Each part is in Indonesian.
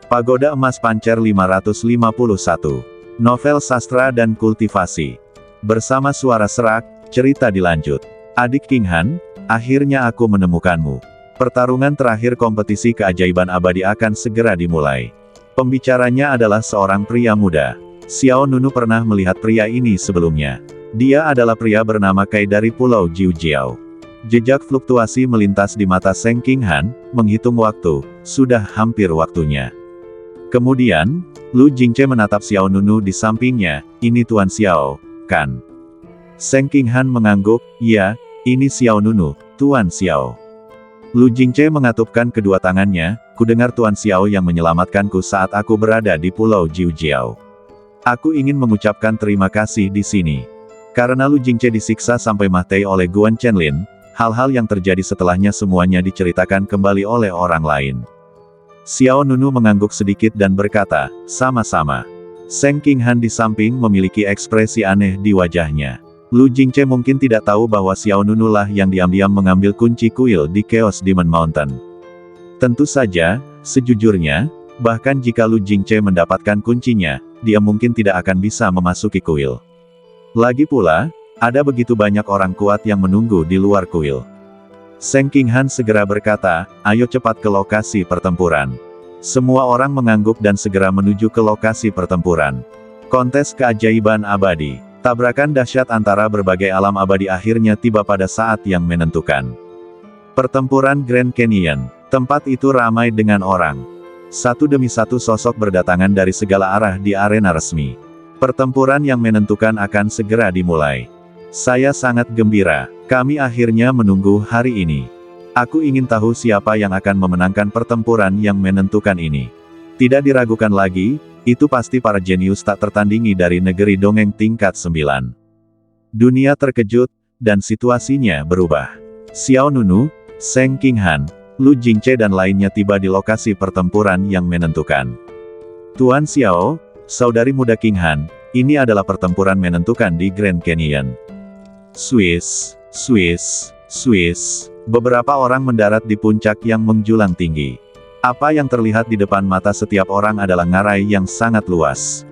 Pagoda Emas Pancer 551. Novel sastra dan kultivasi. Bersama suara serak, cerita dilanjut. Adik King Han, akhirnya aku menemukanmu. Pertarungan terakhir kompetisi keajaiban abadi akan segera dimulai. Pembicaranya adalah seorang pria muda. Xiao Nunu pernah melihat pria ini sebelumnya. Dia adalah pria bernama Kai dari Pulau Jiujiao. Jejak fluktuasi melintas di mata Seng King Han, menghitung waktu, sudah hampir waktunya. Kemudian, Lu Jingce menatap Xiao Nunu di sampingnya, ini Tuan Xiao, kan? Seng King Han mengangguk, ya, ini Xiao Nunu, Tuan Xiao. Lu Jingce mengatupkan kedua tangannya, kudengar Tuan Xiao yang menyelamatkanku saat aku berada di Pulau Jiujiao. Aku ingin mengucapkan terima kasih di sini. Karena Lu Jingce disiksa sampai mati oleh Guan Chenlin, hal-hal yang terjadi setelahnya semuanya diceritakan kembali oleh orang lain. Xiao Nunu mengangguk sedikit dan berkata, sama-sama. Seng King Han di samping memiliki ekspresi aneh di wajahnya. Lu Jingce mungkin tidak tahu bahwa Xiao Nunu lah yang diam-diam mengambil kunci kuil di Chaos Demon Mountain. Tentu saja, sejujurnya, bahkan jika Lu Jingce mendapatkan kuncinya, dia mungkin tidak akan bisa memasuki kuil. Lagi pula, ada begitu banyak orang kuat yang menunggu di luar kuil. Seng King Han segera berkata, ayo cepat ke lokasi pertempuran. Semua orang mengangguk dan segera menuju ke lokasi pertempuran. Kontes keajaiban abadi. Tabrakan dahsyat antara berbagai alam abadi akhirnya tiba pada saat yang menentukan. Pertempuran Grand Canyon. Tempat itu ramai dengan orang. Satu demi satu sosok berdatangan dari segala arah di arena resmi. Pertempuran yang menentukan akan segera dimulai. Saya sangat gembira. Kami akhirnya menunggu hari ini. Aku ingin tahu siapa yang akan memenangkan pertempuran yang menentukan ini. Tidak diragukan lagi, itu pasti para jenius tak tertandingi dari negeri dongeng tingkat 9. Dunia terkejut, dan situasinya berubah. Xiao Nunu, Seng King Han, Lu Jingce dan lainnya tiba di lokasi pertempuran yang menentukan. Tuan Xiao, saudari muda King Han, ini adalah pertempuran menentukan di Grand Canyon. Swiss, Swiss, Swiss. Beberapa orang mendarat di puncak yang menjulang tinggi. Apa yang terlihat di depan mata setiap orang adalah ngarai yang sangat luas.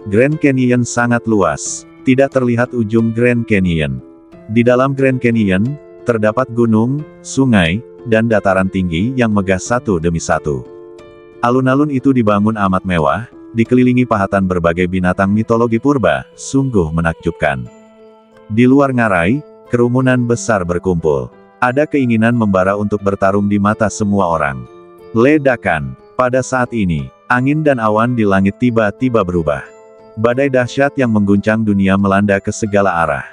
Grand Canyon sangat luas. Tidak terlihat ujung Grand Canyon. Di dalam Grand Canyon, terdapat gunung, sungai, dan dataran tinggi yang megah satu demi satu. Alun-alun itu dibangun amat mewah, dikelilingi pahatan berbagai binatang mitologi purba, sungguh menakjubkan. Di luar ngarai, kerumunan besar berkumpul. Ada keinginan membara untuk bertarung di mata semua orang. Ledakan. Pada saat ini, angin dan awan di langit tiba-tiba berubah. Badai dahsyat yang mengguncang dunia melanda ke segala arah.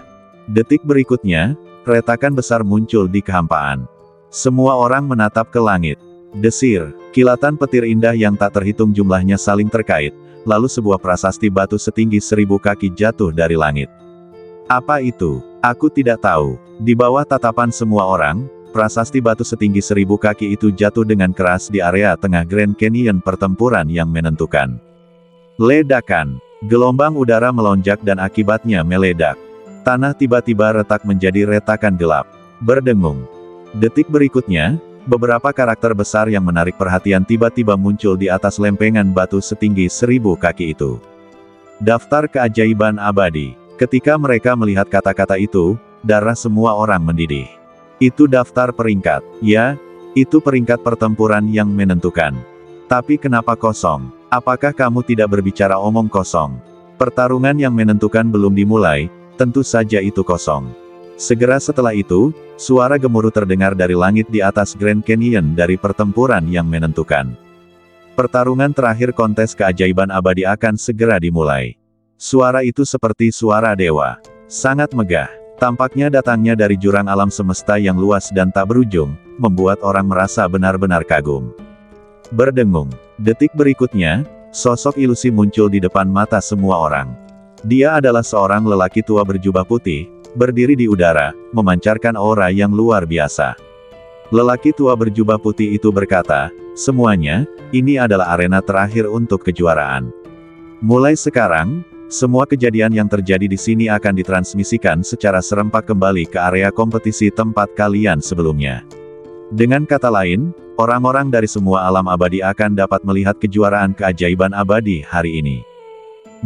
Detik berikutnya, retakan besar muncul di kehampaan. Semua orang menatap ke langit. Desir, kilatan petir indah yang tak terhitung jumlahnya saling terkait, lalu sebuah prasasti batu setinggi 1000 kaki jatuh dari langit. Apa itu? Aku tidak tahu. Di bawah tatapan semua orang, prasasti batu setinggi 1000 kaki itu jatuh dengan keras di area tengah Grand Canyon pertempuran yang menentukan. Ledakan. Gelombang udara melonjak dan akibatnya meledak. Tanah tiba-tiba retak menjadi retakan gelap. Berdengung. Detik berikutnya, beberapa karakter besar yang menarik perhatian tiba-tiba muncul di atas lempengan batu setinggi 1000 kaki itu. Daftar keajaiban abadi. Ketika mereka melihat kata-kata itu, darah semua orang mendidih. Itu daftar peringkat. Ya, itu peringkat pertempuran yang menentukan. Tapi kenapa kosong? Apakah kamu tidak berbicara omong kosong? Pertarungan yang menentukan belum dimulai, tentu saja itu kosong. Segera setelah itu, suara gemuruh terdengar dari langit di atas Grand Canyon dari pertempuran yang menentukan. Pertarungan terakhir kontes keajaiban abadi akan segera dimulai. Suara itu seperti suara dewa. Sangat megah. Tampaknya datangnya dari jurang alam semesta yang luas dan tak berujung, membuat orang merasa benar-benar kagum. Berdengung. Detik berikutnya, sosok ilusi muncul di depan mata semua orang. Dia adalah seorang lelaki tua berjubah putih, berdiri di udara, memancarkan aura yang luar biasa. Lelaki tua berjubah putih itu berkata, semuanya, ini adalah arena terakhir untuk kejuaraan. Mulai sekarang, semua kejadian yang terjadi di sini akan ditransmisikan secara serempak kembali ke area kompetisi tempat kalian sebelumnya. Dengan kata lain, orang-orang dari semua alam abadi akan dapat melihat kejuaraan keajaiban abadi hari ini.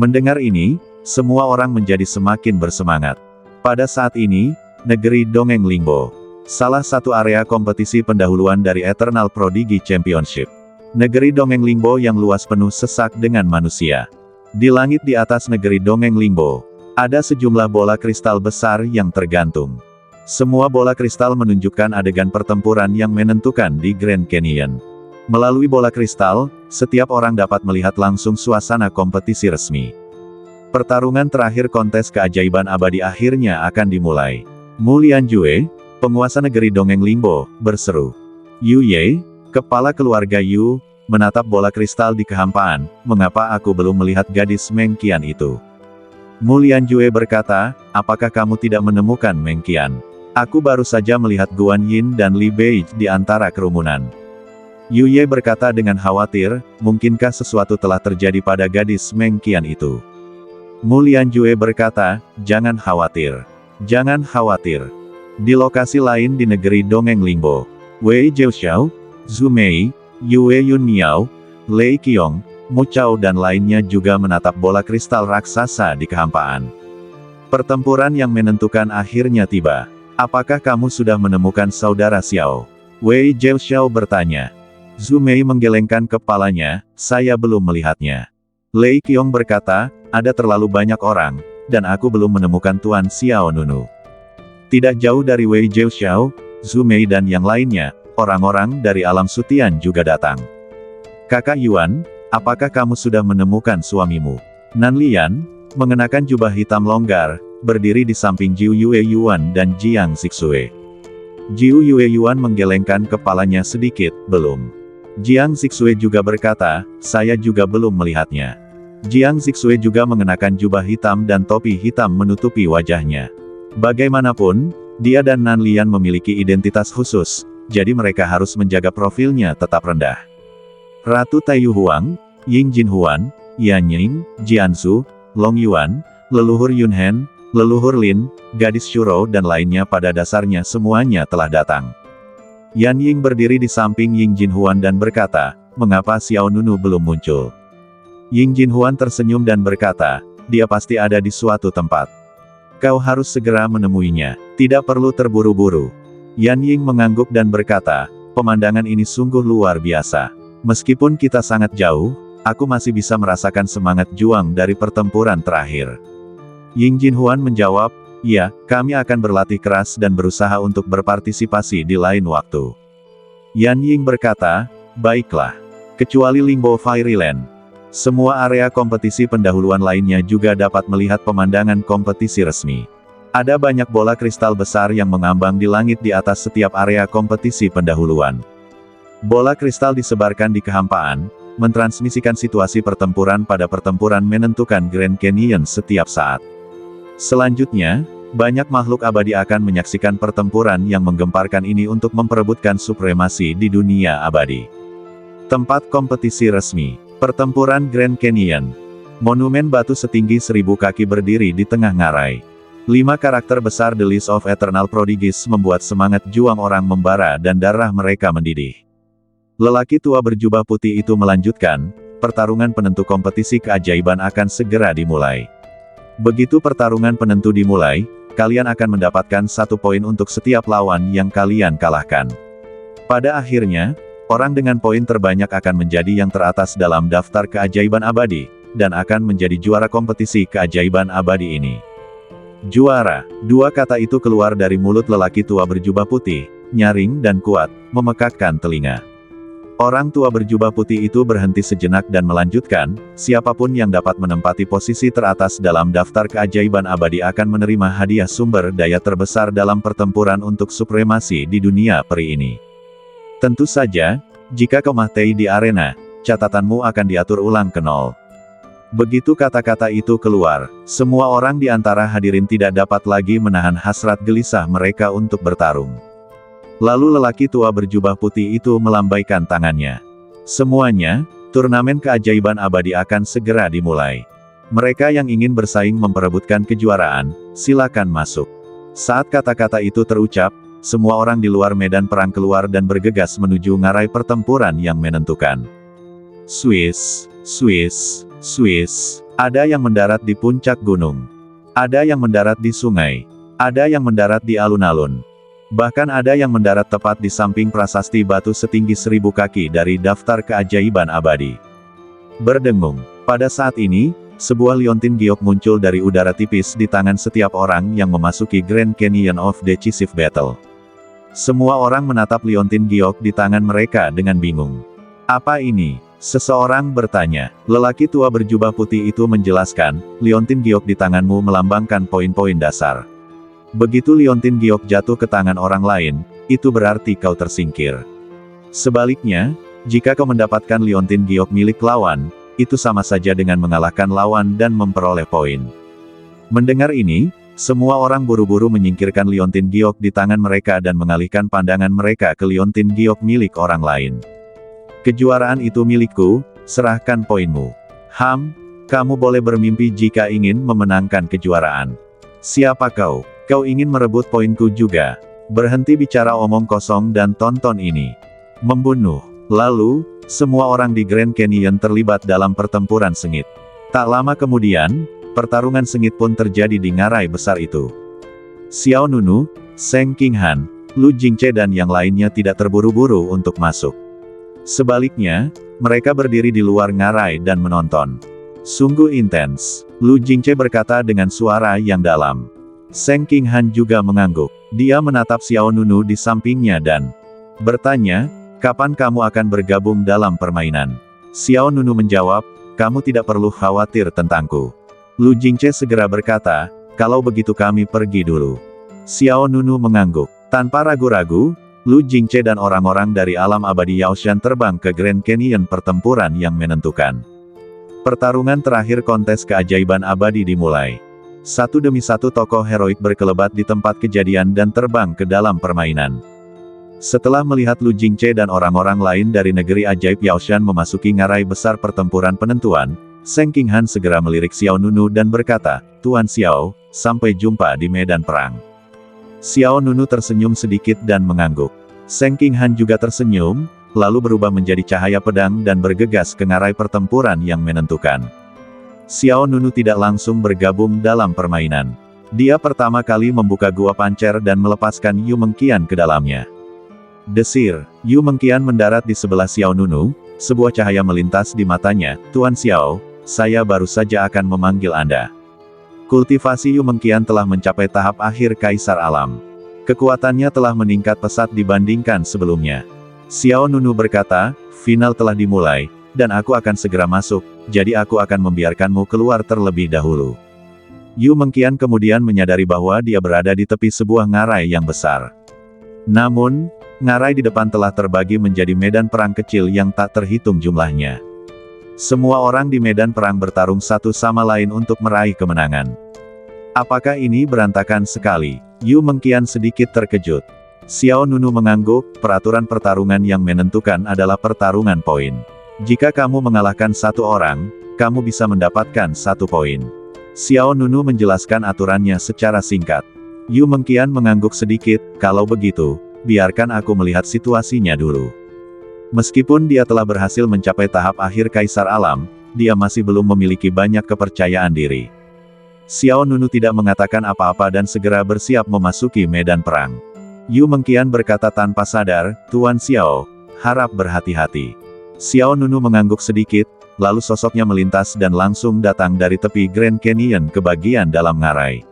Mendengar ini, semua orang menjadi semakin bersemangat. Pada saat ini, negeri Dongeng Lingbo, salah satu area kompetisi pendahuluan dari Eternal Prodigy Championship. Negeri Dongeng Lingbo yang luas penuh sesak dengan manusia. Di langit di atas negeri Dongeng Lingbo, ada sejumlah bola kristal besar yang tergantung. Semua bola kristal menunjukkan adegan pertempuran yang menentukan di Grand Canyon. Melalui bola kristal, setiap orang dapat melihat langsung suasana kompetisi resmi. Pertarungan terakhir kontes keajaiban abadi akhirnya akan dimulai. Mu Lianjue, penguasa negeri Dongeng Lingbo, berseru. Yu Ye, kepala keluarga Yu, menatap bola kristal di kehampaan, mengapa aku belum melihat gadis Meng Qian itu? Mu Lianjue berkata, apakah kamu tidak menemukan Meng Qian? Aku baru saja melihat Guan Yin dan Li Bei di antara kerumunan. Yu Ye berkata dengan khawatir, mungkinkah sesuatu telah terjadi pada gadis Meng Qian itu? Mu Lianjue berkata, jangan khawatir. Jangan khawatir. Di lokasi lain di negeri Dongeng Lingbo, Wei Jiuxiao, Zhu Mei, Yue Yun Miao, Lei Qiong, Mu Chao dan lainnya juga menatap bola kristal raksasa di kehampaan. Pertempuran yang menentukan akhirnya tiba. Apakah kamu sudah menemukan saudara Xiao? Wei Jiuxiao bertanya. Zhu Mei menggelengkan kepalanya, saya belum melihatnya. Lei Qiong berkata, ada terlalu banyak orang, dan aku belum menemukan Tuan Xiao Nunu. Tidak jauh dari Wei Jiuxiao, Zhu Mei dan yang lainnya, orang-orang dari alam Sutian juga datang. Kakak Yuan, apakah kamu sudah menemukan suamimu? Nan Lian, mengenakan jubah hitam longgar, berdiri di samping Jiu Yue Yuan dan Jiang Zixue. Jiu Yue Yuan menggelengkan kepalanya sedikit, belum. Jiang Zixue juga berkata, saya juga belum melihatnya. Jiang Zixue juga mengenakan jubah hitam dan topi hitam menutupi wajahnya. Bagaimanapun, dia dan Nan Lian memiliki identitas khusus, jadi mereka harus menjaga profilnya tetap rendah. Ratu Taiyu Huang, Ying Jin Huan, Yan Ying, Jianzu, Long Yuan, leluhur Yun Hen, leluhur Lin, gadis Shuro dan lainnya pada dasarnya semuanya telah datang. Yan Ying berdiri di samping Ying Jin Huan dan berkata, mengapa Xiao Nunu belum muncul? Ying Jin Huan tersenyum dan berkata, dia pasti ada di suatu tempat. Kau harus segera menemuinya, tidak perlu terburu-buru. Yan Ying mengangguk dan berkata, pemandangan ini sungguh luar biasa. Meskipun kita sangat jauh, aku masih bisa merasakan semangat juang dari pertempuran terakhir. Ying Jin Huan menjawab, ya, kami akan berlatih keras dan berusaha untuk berpartisipasi di lain waktu. Yan Ying berkata, baiklah. Kecuali Lingbo Fairyland. Semua area kompetisi pendahuluan lainnya juga dapat melihat pemandangan kompetisi resmi. Ada banyak bola kristal besar yang mengambang di langit di atas setiap area kompetisi pendahuluan. Bola kristal disebarkan di kehampaan, mentransmisikan situasi pertempuran pada pertempuran menentukan Grand Canyon setiap saat. Selanjutnya, banyak makhluk abadi akan menyaksikan pertempuran yang menggemparkan ini untuk memperebutkan supremasi di dunia abadi. Tempat kompetisi resmi, pertempuran Grand Canyon. Monumen batu setinggi 1000 kaki berdiri di tengah ngarai. 5 karakter besar The List of Eternal Prodigies membuat semangat juang orang membara dan darah mereka mendidih. Lelaki tua berjubah putih itu melanjutkan, pertarungan penentu kompetisi keajaiban akan segera dimulai. Begitu pertarungan penentu dimulai, kalian akan mendapatkan 1 poin untuk setiap lawan yang kalian kalahkan. Pada akhirnya, orang dengan poin terbanyak akan menjadi yang teratas dalam daftar keajaiban abadi, dan akan menjadi juara kompetisi keajaiban abadi ini. Juara, 2 kata itu keluar dari mulut lelaki tua berjubah putih, nyaring dan kuat, memekakkan telinga. Orang tua berjubah putih itu berhenti sejenak dan melanjutkan, siapapun yang dapat menempati posisi teratas dalam daftar keajaiban abadi akan menerima hadiah sumber daya terbesar dalam pertempuran untuk supremasi di dunia peri ini. Tentu saja, jika kau mati di arena, catatanmu akan diatur ulang ke 0. Begitu kata-kata itu keluar, semua orang di antara hadirin tidak dapat lagi menahan hasrat gelisah mereka untuk bertarung. Lalu lelaki tua berjubah putih itu melambaikan tangannya. Semuanya, turnamen keajaiban abadi akan segera dimulai. Mereka yang ingin bersaing memperebutkan kejuaraan, silakan masuk. Saat kata-kata itu terucap, semua orang di luar medan perang keluar dan bergegas menuju ngarai pertempuran yang menentukan. Swiss, Swiss, Swiss. Ada yang mendarat di puncak gunung. Ada yang mendarat di sungai. Ada yang mendarat di alun-alun. Bahkan ada yang mendarat tepat di samping prasasti batu setinggi 1000 kaki dari daftar keajaiban abadi. Berdengung. Pada saat ini, sebuah liontin giok muncul dari udara tipis di tangan setiap orang yang memasuki Grand Canyon of Decisive Battle. Semua orang menatap liontin giok di tangan mereka dengan bingung. Apa ini? Seseorang bertanya. Lelaki tua berjubah putih itu menjelaskan, liontin giok di tanganmu melambangkan poin-poin dasar. Begitu liontin giok jatuh ke tangan orang lain, itu berarti kau tersingkir. Sebaliknya, jika kau mendapatkan liontin giok milik lawan, itu sama saja dengan mengalahkan lawan dan memperoleh poin. Mendengar ini, semua orang buru-buru menyingkirkan liontin giok di tangan mereka dan mengalihkan pandangan mereka ke liontin giok milik orang lain. Kejuaraan itu milikku, serahkan poinmu. Kamu boleh bermimpi jika ingin memenangkan kejuaraan. Siapa kau? Kau ingin merebut poinku juga? Berhenti bicara omong kosong dan tonton ini. Membunuh. Lalu, semua orang di Grand Canyon terlibat dalam pertempuran sengit. Tak lama kemudian, pertarungan sengit pun terjadi di ngarai besar itu. Xiao Nunu, Seng Qinghan, Lu Jingche dan yang lainnya tidak terburu-buru untuk masuk. Sebaliknya, mereka berdiri di luar ngarai dan menonton. Sungguh intens, Lu Jingche berkata dengan suara yang dalam. Seng Qinghan juga mengangguk. Dia menatap Xiao Nunu di sampingnya dan bertanya, kapan kamu akan bergabung dalam permainan? Xiao Nunu menjawab, kamu tidak perlu khawatir tentangku. Lu Jingche segera berkata, kalau begitu kami pergi dulu. Xiao Nunu mengangguk. Tanpa ragu-ragu, Lu Jingche dan orang-orang dari alam abadi Yaoshan terbang ke Grand Canyon pertempuran yang menentukan. Pertarungan terakhir kontes keajaiban abadi dimulai. Satu demi satu tokoh heroik berkelebat di tempat kejadian dan terbang ke dalam permainan. Setelah melihat Lu Jingche dan orang-orang lain dari negeri ajaib Yaoshan memasuki ngarai besar pertempuran penentuan, Seng Qinghan segera melirik Xiao Nunu dan berkata, Tuan Xiao, sampai jumpa di medan perang. Xiao Nunu tersenyum sedikit dan mengangguk. Seng Qinghan juga tersenyum, lalu berubah menjadi cahaya pedang dan bergegas ke ngarai pertempuran yang menentukan. Xiao Nunu tidak langsung bergabung dalam permainan. Dia pertama kali membuka gua pancer dan melepaskan Yu Mengqian ke dalamnya. Desir, Yu Mengqian mendarat di sebelah Xiao Nunu, sebuah cahaya melintas di matanya, Tuan Xiao, saya baru saja akan memanggil Anda. Kultivasi Yu Mengqian telah mencapai tahap akhir Kaisar Alam. Kekuatannya telah meningkat pesat dibandingkan sebelumnya. Xiao Nunu berkata, final telah dimulai, dan aku akan segera masuk, jadi aku akan membiarkanmu keluar terlebih dahulu. Yu Mengqian kemudian menyadari bahwa dia berada di tepi sebuah ngarai yang besar. Namun, ngarai di depan telah terbagi menjadi medan perang kecil yang tak terhitung jumlahnya. Semua orang di medan perang bertarung satu sama lain untuk meraih kemenangan. Apakah ini berantakan sekali? Yu Mengqian sedikit terkejut. Xiao Nunu mengangguk, peraturan pertarungan yang menentukan adalah pertarungan poin. Jika kamu mengalahkan satu orang, kamu bisa mendapatkan 1 poin. Xiao Nunu menjelaskan aturannya secara singkat. Yu Mengqian mengangguk sedikit, kalau begitu, biarkan aku melihat situasinya dulu. Meskipun dia telah berhasil mencapai tahap akhir Kaisar Alam, dia masih belum memiliki banyak kepercayaan diri. Xiao Nunu tidak mengatakan apa-apa dan segera bersiap memasuki medan perang. Yu Mengqian berkata tanpa sadar, Tuan Xiao, harap berhati-hati. Xiao Nunu mengangguk sedikit, lalu sosoknya melintas dan langsung datang dari tepi Grand Canyon ke bagian dalam ngarai.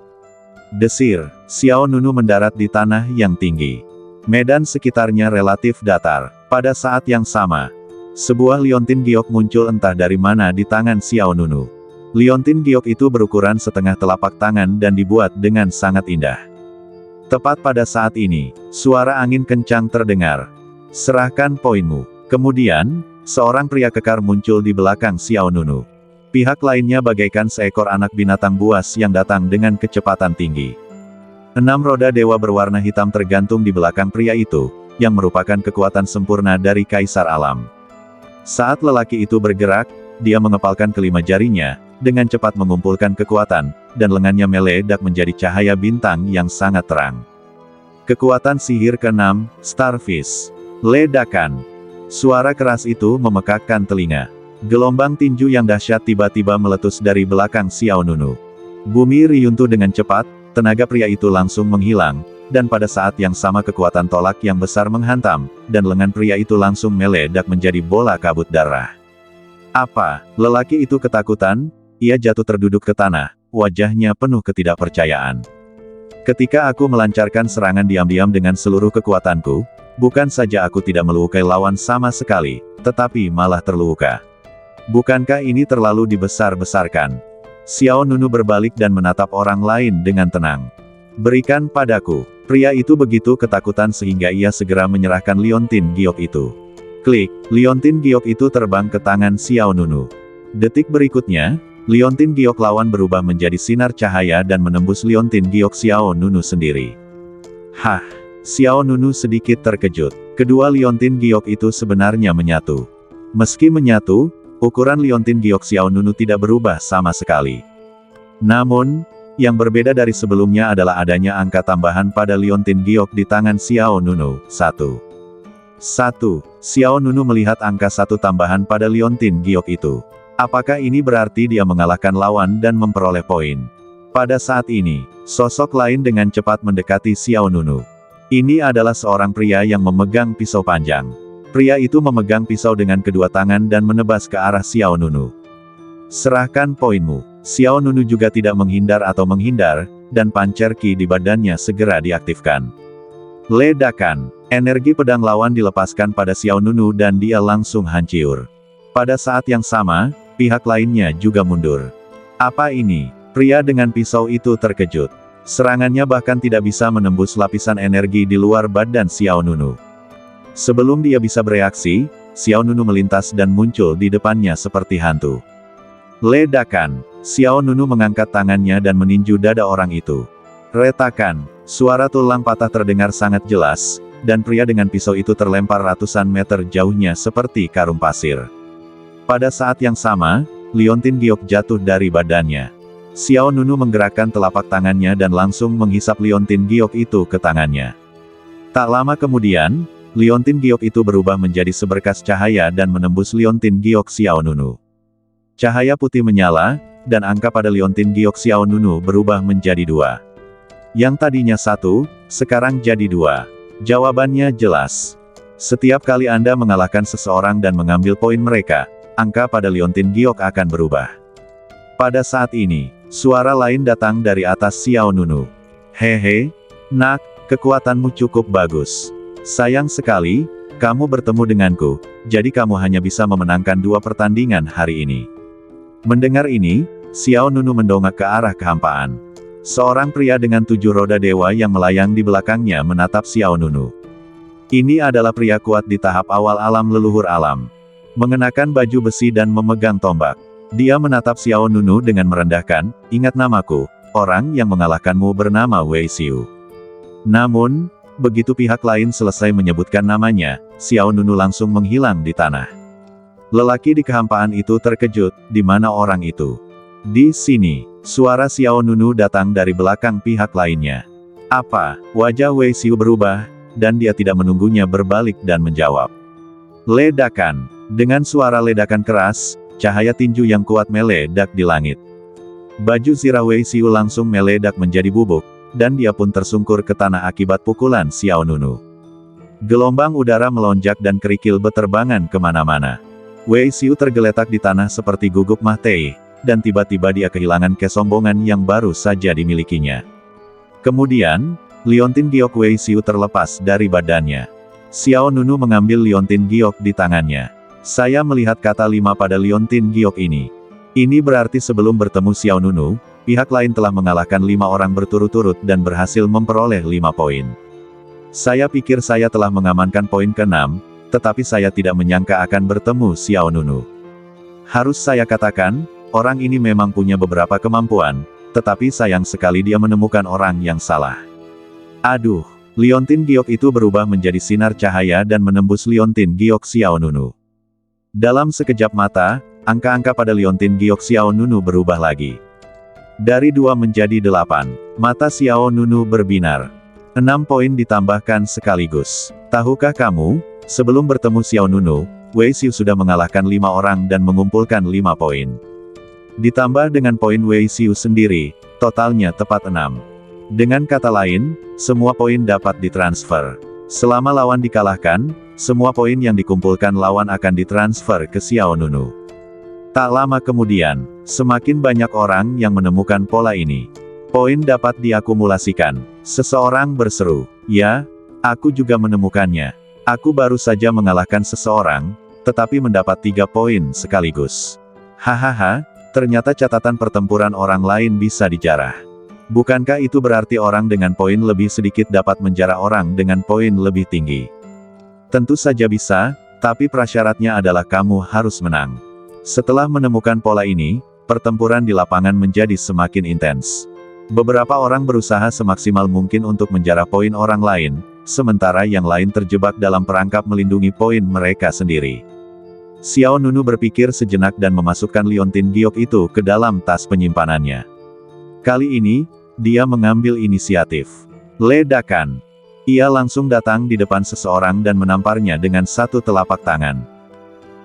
Desir, Xiao Nunu mendarat di tanah yang tinggi. Medan sekitarnya relatif datar. Pada saat yang sama, sebuah liontin giok muncul entah dari mana di tangan Xiao Nunu. Liontin giok itu berukuran setengah telapak tangan dan dibuat dengan sangat indah. Tepat pada saat ini, suara angin kencang terdengar. Serahkan poinmu. Kemudian, seorang pria kekar muncul di belakang Xiao Nunu. Pihak lainnya bagaikan seekor anak binatang buas yang datang dengan kecepatan tinggi. 6 roda dewa berwarna hitam tergantung di belakang pria itu, yang merupakan kekuatan sempurna dari Kaisar Alam. Saat lelaki itu bergerak, dia mengepalkan kelima jarinya, dengan cepat mengumpulkan kekuatan, dan lengannya meledak menjadi cahaya bintang yang sangat terang. Kekuatan sihir ke-6, Starfish. Ledakan. Suara keras itu memekakkan telinga. Gelombang tinju yang dahsyat tiba-tiba meletus dari belakang Xiao Nunu. Bumi riyuntuh dengan cepat, tenaga pria itu langsung menghilang, dan pada saat yang sama kekuatan tolak yang besar menghantam, dan lengan pria itu langsung meledak menjadi bola kabut darah. Apa? Lelaki itu ketakutan, ia jatuh terduduk ke tanah, wajahnya penuh ketidakpercayaan. Ketika aku melancarkan serangan diam-diam dengan seluruh kekuatanku, bukan saja aku tidak melukai lawan sama sekali, tetapi malah terluka. Bukankah ini terlalu dibesar-besarkan? Xiao Nunu berbalik dan menatap orang lain dengan tenang. Berikan padaku. Pria itu begitu ketakutan sehingga ia segera menyerahkan liontin giok itu. Klik, liontin giok itu terbang ke tangan Xiao Nunu. Detik berikutnya, liontin giok lawan berubah menjadi sinar cahaya dan menembus liontin giok Xiao Nunu sendiri. Hah! Xiao Nunu sedikit terkejut. Kedua liontin giok itu sebenarnya menyatu. Meski menyatu, ukuran liontin giok Xiao Nunu tidak berubah sama sekali. Namun, yang berbeda dari sebelumnya adalah adanya angka tambahan pada liontin giok di tangan Xiao Nunu. 1. Xiao Nunu melihat angka 1 tambahan pada liontin giok itu. Apakah ini berarti dia mengalahkan lawan dan memperoleh poin? Pada saat ini, sosok lain dengan cepat mendekati Xiao Nunu. Ini adalah seorang pria yang memegang pisau panjang. Pria itu memegang pisau dengan kedua tangan dan menebas ke arah Xiao Nunu. Serahkan poinmu. Xiao Nunu juga tidak menghindar atau menghindar, dan pancer ki di badannya segera diaktifkan. Ledakan. Energi pedang lawan dilepaskan pada Xiao Nunu dan dia langsung hancur. Pada saat yang sama, pihak lainnya juga mundur. Apa ini? Pria dengan pisau itu terkejut. Serangannya bahkan tidak bisa menembus lapisan energi di luar badan Xiao Nunu. Sebelum dia bisa bereaksi, Xiao Nunu melintas dan muncul di depannya seperti hantu. Ledakan. Xiao Nunu mengangkat tangannya dan meninju dada orang itu. Retakan. Suara tulang patah terdengar sangat jelas, dan pria dengan pisau itu terlempar ratusan meter jauhnya seperti karung pasir. Pada saat yang sama, liontin giok jatuh dari badannya. Xiao Nunu menggerakkan telapak tangannya dan langsung menghisap liontin giok itu ke tangannya. Tak lama kemudian, liontin giok itu berubah menjadi seberkas cahaya dan menembus liontin giok Xiao Nunu. Cahaya putih menyala, dan angka pada liontin giok Xiao Nunu berubah menjadi 2. Yang tadinya 1, sekarang jadi 2. Jawabannya jelas. Setiap kali Anda mengalahkan seseorang dan mengambil poin mereka, angka pada liontin giok akan berubah. Pada saat ini, suara lain datang dari atas Xiao Nunu. Hehe, nak, kekuatanmu cukup bagus. Sayang sekali, kamu bertemu denganku, jadi kamu hanya bisa memenangkan 2 pertandingan hari ini. Mendengar ini, Xiao Nunu mendongak ke arah kehampaan. Seorang pria dengan 7 roda dewa yang melayang di belakangnya menatap Xiao Nunu. Ini adalah pria kuat di tahap awal alam leluhur alam. Mengenakan baju besi dan memegang tombak. Dia menatap Xiao Nunu dengan merendahkan, ingat namaku, orang yang mengalahkanmu bernama Wei Xiu. Namun, begitu pihak lain selesai menyebutkan namanya, Xiao Nunu langsung menghilang di tanah. Lelaki di kehampaan itu terkejut, di mana orang itu? Di sini. Suara Xiao Nunu datang dari belakang pihak lainnya. Apa? Wajah Wei Xiu berubah, dan dia tidak menunggunya berbalik dan menjawab. Ledakan. Dengan suara ledakan keras, cahaya tinju yang kuat meledak di langit. Baju zirah Wei Xiu langsung meledak menjadi bubuk, dan dia pun tersungkur ke tanah akibat pukulan Xiao Nunu. Gelombang udara melonjak dan kerikil beterbangan kemana-mana. Wei Xiu tergeletak di tanah seperti gugup mati, dan tiba-tiba dia kehilangan kesombongan yang baru saja dimilikinya. Kemudian, liontin giok Wei Xiu terlepas dari badannya. Xiao Nunu mengambil liontin giok di tangannya. Saya melihat kata 5 pada liontin giok ini. Ini berarti sebelum bertemu Xiao Nunu, pihak lain telah mengalahkan 5 orang berturut-turut dan berhasil memperoleh 5 poin. Saya pikir saya telah mengamankan poin ke-6, tetapi saya tidak menyangka akan bertemu Xiao Nunu. Harus saya katakan, orang ini memang punya beberapa kemampuan, tetapi sayang sekali dia menemukan orang yang salah. Aduh, liontin giok itu berubah menjadi sinar cahaya dan menembus liontin giok Xiao Nunu. Dalam sekejap mata, angka-angka pada liontin giok Xiao Nunu berubah lagi. Dari 2 menjadi 8, mata Xiao Nunu berbinar. 6 poin ditambahkan sekaligus. Tahukah kamu, sebelum bertemu Xiao Nunu, Wei Xiu sudah mengalahkan 5 orang dan mengumpulkan 5 poin. Ditambah dengan poin Wei Xiu sendiri, totalnya tepat 6. Dengan kata lain, semua poin dapat ditransfer. Selama lawan dikalahkan, semua poin yang dikumpulkan lawan akan ditransfer ke Xiao Nunu. Tak lama kemudian, semakin banyak orang yang menemukan pola ini. Poin dapat diakumulasikan. Seseorang berseru, "Ya, aku juga menemukannya. Aku baru saja mengalahkan seseorang, tetapi mendapat 3 poin sekaligus." Hahaha, ternyata catatan pertempuran orang lain bisa dijarah. Bukankah itu berarti orang dengan poin lebih sedikit dapat menjarah orang dengan poin lebih tinggi? Tentu saja bisa, tapi prasyaratnya adalah kamu harus menang. Setelah menemukan pola ini, pertempuran di lapangan menjadi semakin intens. Beberapa orang berusaha semaksimal mungkin untuk menjarah poin orang lain, sementara yang lain terjebak dalam perangkap melindungi poin mereka sendiri. Xiao Nunu berpikir sejenak dan memasukkan liontin giok itu ke dalam tas penyimpanannya. Kali ini, dia mengambil inisiatif. Ledakan. Ia langsung datang di depan seseorang dan menamparnya dengan satu telapak tangan.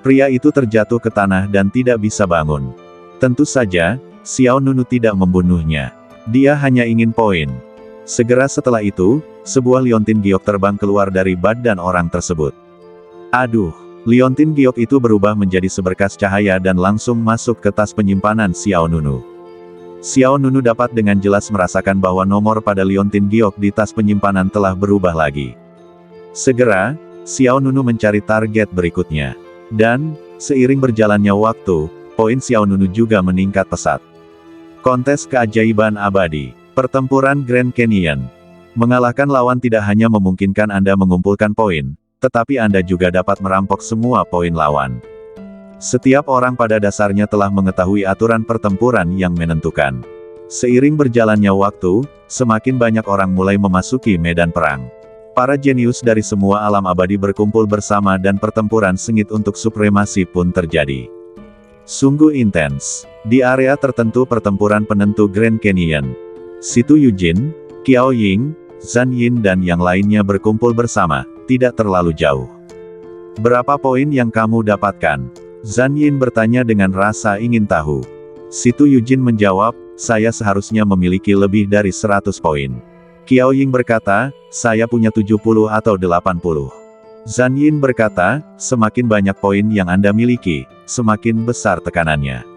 Pria itu terjatuh ke tanah dan tidak bisa bangun. Tentu saja, Xiao Nunu tidak membunuhnya. Dia hanya ingin poin. Segera setelah itu, sebuah liontin giok terbang keluar dari badan orang tersebut. Aduh, liontin giok itu berubah menjadi seberkas cahaya dan langsung masuk ke tas penyimpanan Xiao Nunu. Xiao Nunu dapat dengan jelas merasakan bahwa nomor pada liontin giok di tas penyimpanan telah berubah lagi. Segera, Xiao Nunu mencari target berikutnya. Dan, seiring berjalannya waktu, poin Xiao Nunu juga meningkat pesat. Kontes keajaiban abadi. Pertempuran Grand Canyon. Mengalahkan lawan tidak hanya memungkinkan Anda mengumpulkan poin, tetapi Anda juga dapat merampok semua poin lawan. Setiap orang pada dasarnya telah mengetahui aturan pertempuran yang menentukan. Seiring berjalannya waktu, semakin banyak orang mulai memasuki medan perang. Para jenius dari semua alam abadi berkumpul bersama dan pertempuran sengit untuk supremasi pun terjadi. Sungguh intens. Di area tertentu pertempuran penentu Grand Canyon. Situ Yujin, Qiao Ying, Zhan Yin dan yang lainnya berkumpul bersama, tidak terlalu jauh. Berapa poin yang kamu dapatkan? Zhan Yin bertanya dengan rasa ingin tahu. Situ Yujin menjawab, saya seharusnya memiliki lebih dari 100 poin. Qiao Ying berkata, saya punya 70 atau 80. Zhan Yin berkata, semakin banyak poin yang Anda miliki, semakin besar tekanannya.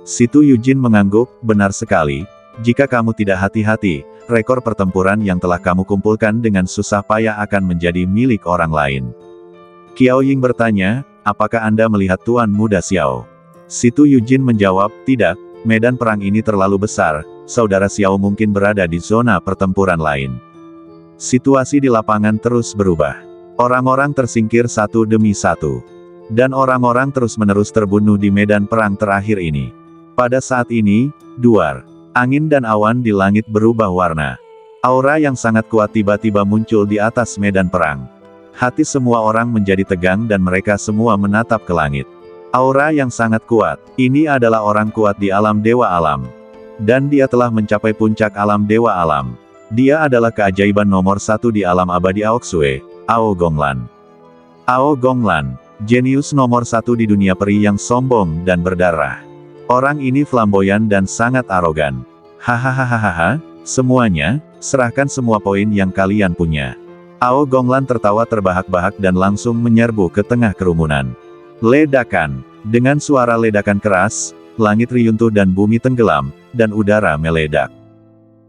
Situ Yujin mengangguk, benar sekali, jika kamu tidak hati-hati, rekor pertempuran yang telah kamu kumpulkan dengan susah payah akan menjadi milik orang lain. Qiao Ying bertanya, apakah Anda melihat Tuan Muda Xiao? Situ Yujin menjawab, tidak, medan perang ini terlalu besar, saudara Xiao mungkin berada di zona pertempuran lain. Situasi di lapangan terus berubah. Orang-orang tersingkir satu demi satu. Dan orang-orang terus-menerus terbunuh di medan perang terakhir ini. Pada saat ini, duar, angin dan awan di langit berubah warna. Aura yang sangat kuat tiba-tiba muncul di atas medan perang. Hati semua orang menjadi tegang dan mereka semua menatap ke langit. Aura yang sangat kuat, ini adalah orang kuat di alam dewa alam. Dan dia telah mencapai puncak alam dewa alam. Dia adalah keajaiban nomor 1 di alam abadi Aoxue, Ao Gonglan. Ao Gonglan, jenius nomor 1 di dunia peri yang sombong dan berdarah. Orang ini flamboyan dan sangat arogan. Hahaha, semuanya, serahkan semua poin yang kalian punya. Ao Gonglan tertawa terbahak-bahak dan langsung menyerbu ke tengah kerumunan. Ledakan. Dengan suara ledakan keras, langit riyuntuh dan bumi tenggelam, dan udara meledak.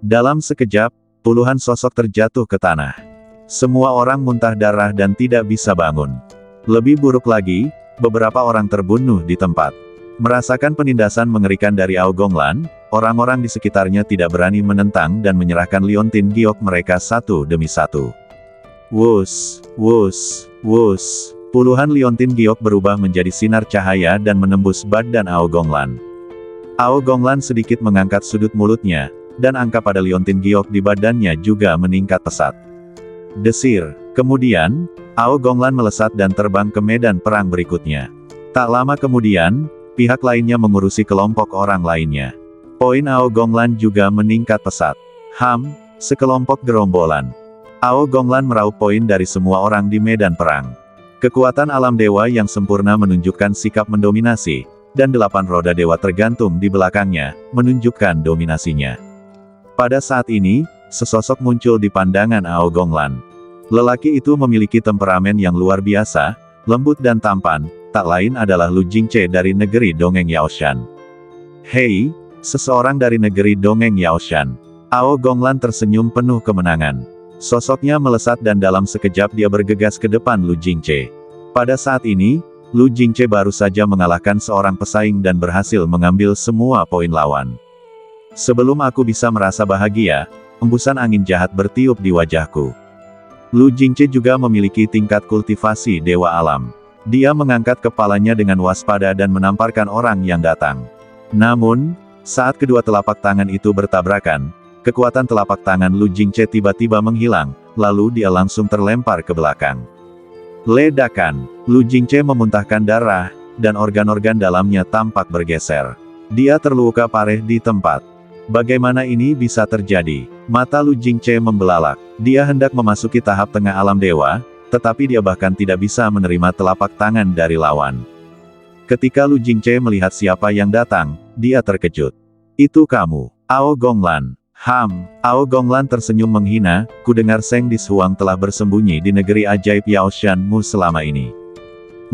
Dalam sekejap, puluhan sosok terjatuh ke tanah. Semua orang muntah darah dan tidak bisa bangun. Lebih buruk lagi, beberapa orang terbunuh di tempat. Merasakan penindasan mengerikan dari Ao Gonglan, orang-orang di sekitarnya tidak berani menentang dan menyerahkan liontin giok mereka satu demi satu. Wus, wus, wus. Puluhan liontin giok berubah menjadi sinar cahaya dan menembus badan Ao Gonglan. Ao Gonglan sedikit mengangkat sudut mulutnya, dan angka pada liontin giok di badannya juga meningkat pesat. Desir. Kemudian, Ao Gonglan melesat dan terbang ke medan perang berikutnya. Tak lama kemudian, pihak lainnya mengurusi kelompok orang lainnya. Poin Ao Gonglan juga meningkat pesat. Sekelompok gerombolan. Ao Gonglan meraup poin dari semua orang di medan perang. Kekuatan alam dewa yang sempurna menunjukkan sikap mendominasi, dan 8 roda dewa tergantung di belakangnya, menunjukkan dominasinya. Pada saat ini, sesosok muncul di pandangan Ao Gonglan. Lelaki itu memiliki temperamen yang luar biasa, lembut dan tampan, tak lain adalah Lu Jingce dari negeri dongeng Yaoshan. Hei, seseorang dari negeri dongeng Yaoshan. Ao Gonglan tersenyum penuh kemenangan. Sosoknya melesat dan dalam sekejap dia bergegas ke depan Lu Jingce. Pada saat ini, Lu Jingce baru saja mengalahkan seorang pesaing dan berhasil mengambil semua poin lawan. Sebelum aku bisa merasa bahagia, embusan angin jahat bertiup di wajahku. Lu Jingce juga memiliki tingkat kultivasi dewa alam. Dia mengangkat kepalanya dengan waspada dan menamparkan orang yang datang. Namun, saat kedua telapak tangan itu bertabrakan, kekuatan telapak tangan Lu Jingce tiba-tiba menghilang, lalu dia langsung terlempar ke belakang. Ledakan! Lu Jingce memuntahkan darah, dan organ-organ dalamnya tampak bergeser. Dia terluka parah di tempat. Bagaimana ini bisa terjadi? Mata Lu Jingce membelalak. Dia hendak memasuki tahap tengah alam dewa, tetapi dia bahkan tidak bisa menerima telapak tangan dari lawan. Ketika Lu Jingce melihat siapa yang datang, dia terkejut. Itu kamu, Ao Gonglan. Ao Gonglan tersenyum menghina, kudengar Seng Dishuang telah bersembunyi di negeri ajaib Yaoshan-mu selama ini.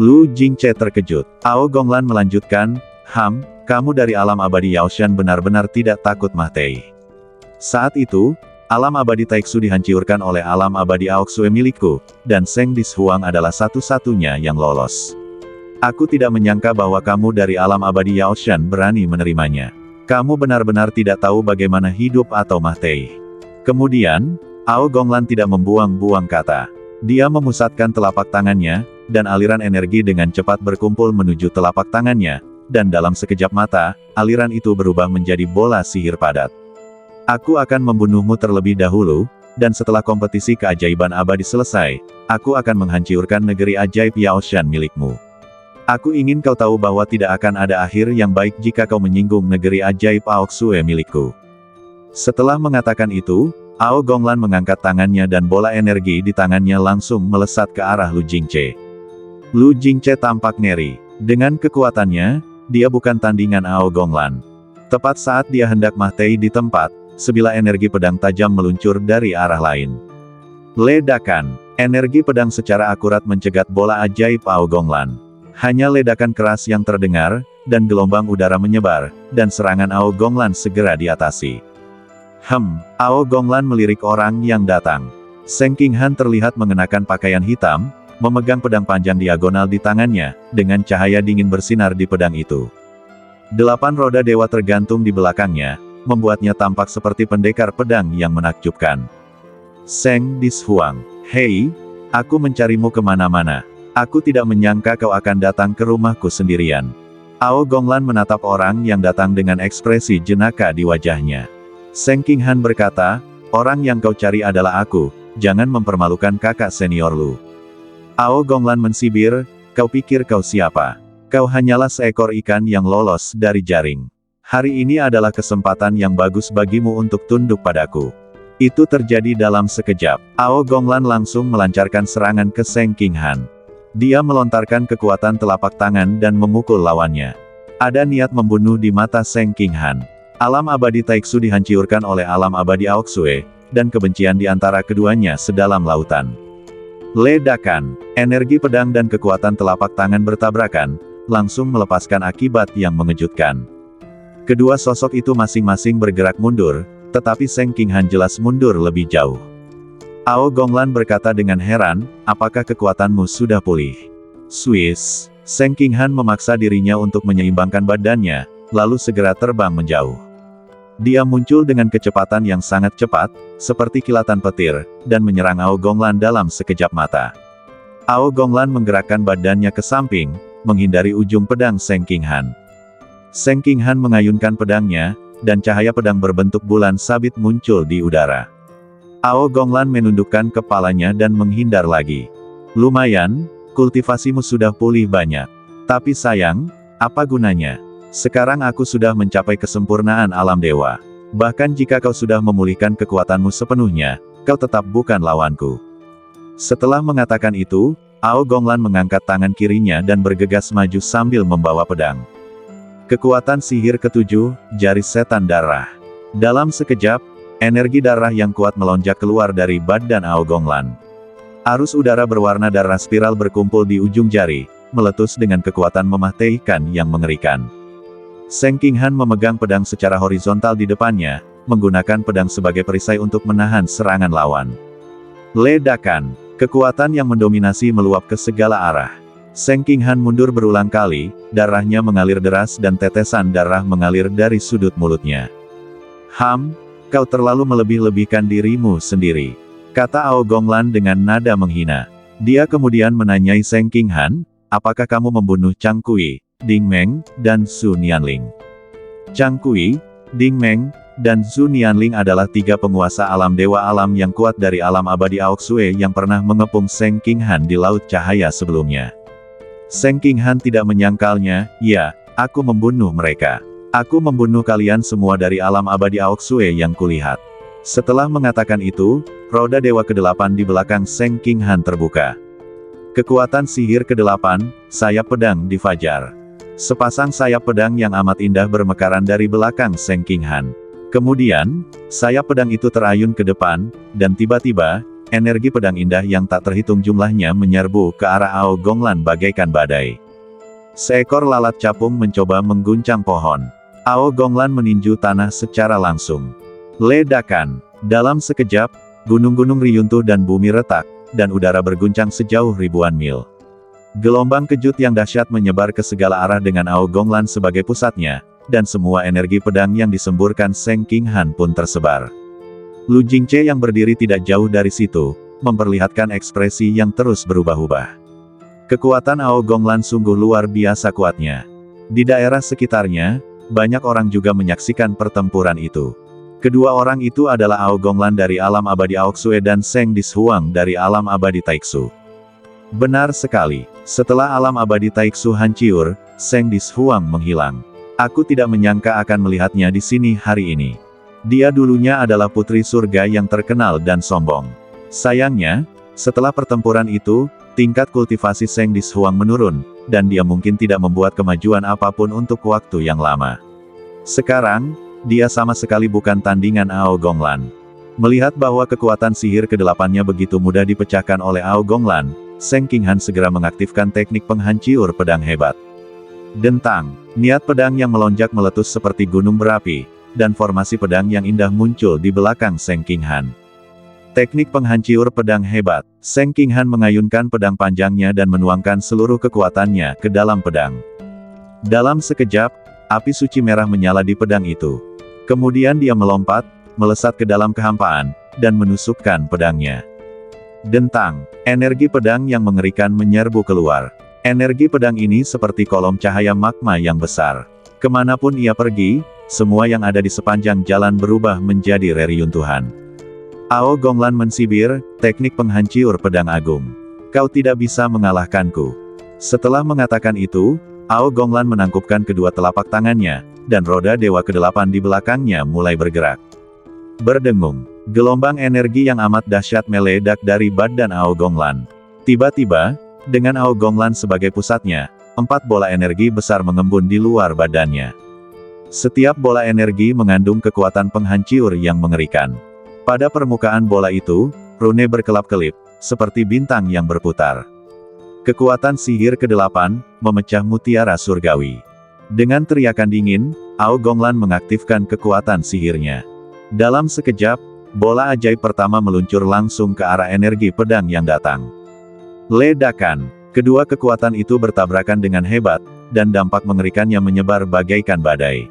Lu Jingce terkejut. Ao Gonglan melanjutkan, kamu dari alam abadi Yaoshan benar-benar tidak takut mati. Saat itu, alam abadi Taiksu dihancurkan oleh alam abadi Aoksue milikku, dan Seng Dishuang adalah satu-satunya yang lolos. Aku tidak menyangka bahwa kamu dari alam abadi Yaoshan berani menerimanya. Kamu benar-benar tidak tahu bagaimana hidup atau mati. Kemudian, Ao Gonglan tidak membuang-buang kata. Dia memusatkan telapak tangannya, dan aliran energi dengan cepat berkumpul menuju telapak tangannya, dan dalam sekejap mata, aliran itu berubah menjadi bola sihir padat. Aku akan membunuhmu terlebih dahulu, dan setelah kompetisi keajaiban abadi selesai, aku akan menghancurkan negeri ajaib Yaoshan milikmu. Aku ingin kau tahu bahwa tidak akan ada akhir yang baik jika kau menyinggung negeri ajaib Aoksue milikku. Setelah mengatakan itu, Ao Gonglan mengangkat tangannya dan bola energi di tangannya langsung melesat ke arah Lu Jingce. Lu Jingce tampak ngeri. Dengan kekuatannya, dia bukan tandingan Ao Gonglan. Tepat saat dia hendak mati di tempat, sebilah energi pedang tajam meluncur dari arah lain. Ledakan! Energi pedang secara akurat mencegat bola ajaib Ao Gonglan. Hanya ledakan keras yang terdengar, dan gelombang udara menyebar, dan serangan Ao Gonglan segera diatasi. Ao Gonglan melirik orang yang datang. Seng Qinghan terlihat mengenakan pakaian hitam, memegang pedang panjang diagonal di tangannya, dengan cahaya dingin bersinar di pedang itu. 8 roda dewa tergantung di belakangnya, membuatnya tampak seperti pendekar pedang yang menakjubkan. Seng Dishuang, hei, aku mencarimu kemana-mana. Aku tidak menyangka kau akan datang ke rumahku sendirian. Ao Gonglan menatap orang yang datang dengan ekspresi jenaka di wajahnya. Seng Qinghan berkata, orang yang kau cari adalah aku, jangan mempermalukan kakak senior Lu. Ao Gonglan mensibir, kau pikir kau siapa? Kau hanyalah seekor ikan yang lolos dari jaring. Hari ini adalah kesempatan yang bagus bagimu untuk tunduk padaku. Itu terjadi dalam sekejap. Ao Gonglan langsung melancarkan serangan ke Seng Qinghan. Dia melontarkan kekuatan telapak tangan dan memukul lawannya. Ada niat membunuh di mata Seng Qinghan. Alam abadi Taiksu dihancurkan oleh alam abadi Aoksue, dan kebencian di antara keduanya sedalam lautan. Ledakan, energi pedang dan kekuatan telapak tangan bertabrakan, langsung melepaskan akibat yang mengejutkan. Kedua sosok itu masing-masing bergerak mundur, tetapi Seng Qinghan jelas mundur lebih jauh. Ao Gonglan berkata dengan heran, apakah kekuatanmu sudah pulih? Swiss. Seng Qinghan memaksa dirinya untuk menyeimbangkan badannya, lalu segera terbang menjauh. Dia muncul dengan kecepatan yang sangat cepat, seperti kilatan petir, dan menyerang Ao Gonglan dalam sekejap mata. Ao Gonglan menggerakkan badannya ke samping, menghindari ujung pedang Seng Qinghan. Seng Qinghan mengayunkan pedangnya, dan cahaya pedang berbentuk bulan sabit muncul di udara. Ao Gonglan menundukkan kepalanya dan menghindar lagi. Lumayan, kultivasimu sudah pulih banyak. Tapi sayang, apa gunanya? Sekarang aku sudah mencapai kesempurnaan alam dewa. Bahkan jika kau sudah memulihkan kekuatanmu sepenuhnya, kau tetap bukan lawanku. Setelah mengatakan itu, Ao Gonglan mengangkat tangan kirinya dan bergegas maju sambil membawa pedang. Kekuatan sihir ketujuh, Jari Setan Darah. Dalam sekejap, energi darah yang kuat melonjak keluar dari badan Ao Gonglan. Arus udara berwarna darah spiral berkumpul di ujung jari, meletus dengan kekuatan mematikan yang mengerikan. Seng Qinghan memegang pedang secara horizontal di depannya, menggunakan pedang sebagai perisai untuk menahan serangan lawan. Ledakan, kekuatan yang mendominasi meluap ke segala arah. Seng Qinghan mundur berulang kali, darahnya mengalir deras dan tetesan darah mengalir dari sudut mulutnya. Kau terlalu melebih-lebihkan dirimu sendiri, kata Ao Gonglan dengan nada menghina. Dia kemudian menanyai Seng Qinghan, apakah kamu membunuh Chang Kui, Ding Meng, dan Zhu Nianling? Chang Kui, Ding Meng, dan Zhu Nianling adalah tiga penguasa alam dewa alam yang kuat dari alam abadi Aoxue yang pernah mengepung Seng Qinghan di Laut Cahaya sebelumnya. Seng Qinghan tidak menyangkalnya. Ya, aku membunuh mereka. Aku membunuh kalian semua dari alam abadi Aoxue yang kulihat. Setelah mengatakan itu, roda dewa ke-8 di belakang Seng Qinghan terbuka. Kekuatan sihir ke-8, sayap pedang di fajar. Sepasang sayap pedang yang amat indah bermekaran dari belakang Seng Qinghan. Kemudian, sayap pedang itu terayun ke depan, dan tiba-tiba, energi pedang indah yang tak terhitung jumlahnya menyerbu ke arah Ao Gonglan bagaikan badai. Seekor lalat capung mencoba mengguncang pohon. Ao Gonglan meninju tanah secara langsung. Ledakan. Dalam sekejap, gunung-gunung riyuntuh dan bumi retak, dan udara berguncang sejauh ribuan mil. Gelombang kejut yang dahsyat menyebar ke segala arah dengan Ao Gonglan sebagai pusatnya, dan semua energi pedang yang disemburkan Seng Qinghan pun tersebar. Lu Jingce yang berdiri tidak jauh dari situ, memperlihatkan ekspresi yang terus berubah-ubah. Kekuatan Ao Gonglan sungguh luar biasa kuatnya. Di daerah sekitarnya, banyak orang juga menyaksikan pertempuran itu. Kedua orang itu adalah Ao Gonglan dari alam abadi Aoxue dan Seng Dishuang dari alam abadi Taixu. Benar sekali, setelah alam abadi Taixu hancur, Seng Dishuang menghilang. Aku tidak menyangka akan melihatnya di sini hari ini. Dia dulunya adalah putri surga yang terkenal dan sombong. Sayangnya, setelah pertempuran itu, tingkat kultivasi Seng Dishuang menurun, dan dia mungkin tidak membuat kemajuan apapun untuk waktu yang lama. Sekarang, dia sama sekali bukan tandingan Ao Gonglan. Melihat bahwa kekuatan sihir ke-8-nya begitu mudah dipecahkan oleh Ao Gonglan, Seng Qinghan segera mengaktifkan teknik penghancur pedang hebat. Dentang, niat pedang yang melonjak meletus seperti gunung berapi, dan formasi pedang yang indah muncul di belakang Seng Qinghan. Teknik penghancur pedang hebat. Seng Qinghan mengayunkan pedang panjangnya dan menuangkan seluruh kekuatannya ke dalam pedang. Dalam sekejap, api suci merah menyala di pedang itu. Kemudian dia melompat, melesat ke dalam kehampaan, dan menusukkan pedangnya. Dentang, energi pedang yang mengerikan menyerbu keluar. Energi pedang ini seperti kolom cahaya magma yang besar. Kemanapun ia pergi, semua yang ada di sepanjang jalan berubah menjadi reruntuhan. Ao Gonglan mensibir, teknik penghancur pedang agung. Kau tidak bisa mengalahkanku. Setelah mengatakan itu, Ao Gonglan menangkupkan kedua telapak tangannya, dan roda dewa ke-8 di belakangnya mulai bergerak. Berdengung, gelombang energi yang amat dahsyat meledak dari badan Ao Gonglan. Tiba-tiba, dengan Ao Gonglan sebagai pusatnya, 4 bola energi besar mengembun di luar badannya. Setiap bola energi mengandung kekuatan penghancur yang mengerikan. Pada permukaan bola itu, rune berkelap-kelip, seperti bintang yang berputar. Kekuatan sihir ke-8, memecah mutiara surgawi. Dengan teriakan dingin, Ao Gonglan mengaktifkan kekuatan sihirnya. Dalam sekejap, bola ajaib pertama meluncur langsung ke arah energi pedang yang datang. Ledakan. Kedua kekuatan itu bertabrakan dengan hebat, dan dampak mengerikannya menyebar bagaikan badai.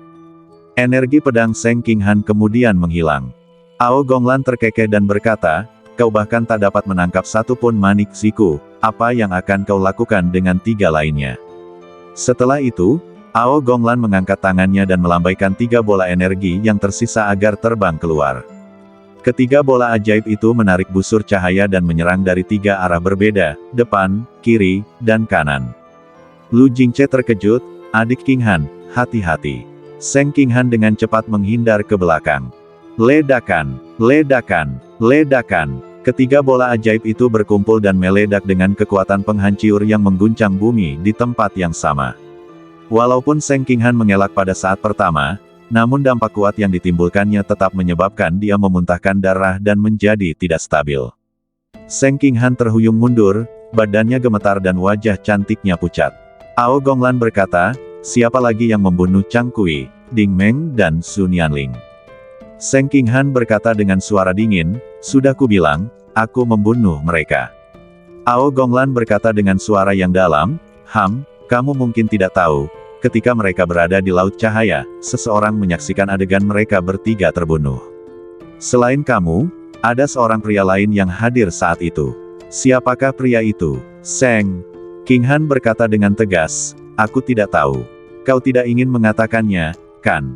Energi pedang Seng Qinghan kemudian menghilang. Ao Gonglan terkekeh dan berkata, kau bahkan tak dapat menangkap satu pun manik siku, apa yang akan kau lakukan dengan 3 lainnya? Setelah itu, Ao Gonglan mengangkat tangannya dan melambaikan 3 bola energi yang tersisa agar terbang keluar. Ketiga bola ajaib itu menarik busur cahaya dan menyerang dari 3 arah berbeda, depan, kiri, dan kanan. Lu Jingce terkejut, adik Qinghan, hati-hati. Seng Qinghan dengan cepat menghindar ke belakang. Ledakan, ledakan. Ledakan. Ketiga bola ajaib itu berkumpul dan meledak dengan kekuatan penghancur yang mengguncang bumi di tempat yang sama. Walaupun Seng Qinghan mengelak pada saat pertama, namun dampak kuat yang ditimbulkannya tetap menyebabkan dia memuntahkan darah dan menjadi tidak stabil. Seng Qinghan terhuyung mundur, badannya gemetar dan wajah cantiknya pucat. Ao Gonglan berkata, siapa lagi yang membunuh Chang Kui, Ding Meng dan Su Nianling? Seng Qinghan berkata dengan suara dingin, sudah kubilang, aku membunuh mereka. Ao Gonglan berkata dengan suara yang dalam, kamu mungkin tidak tahu, ketika mereka berada di Laut Cahaya, seseorang menyaksikan adegan mereka bertiga terbunuh. Selain kamu, ada seorang pria lain yang hadir saat itu. Siapakah pria itu? Seng Qinghan berkata dengan tegas, aku tidak tahu. Kau tidak ingin mengatakannya, kan?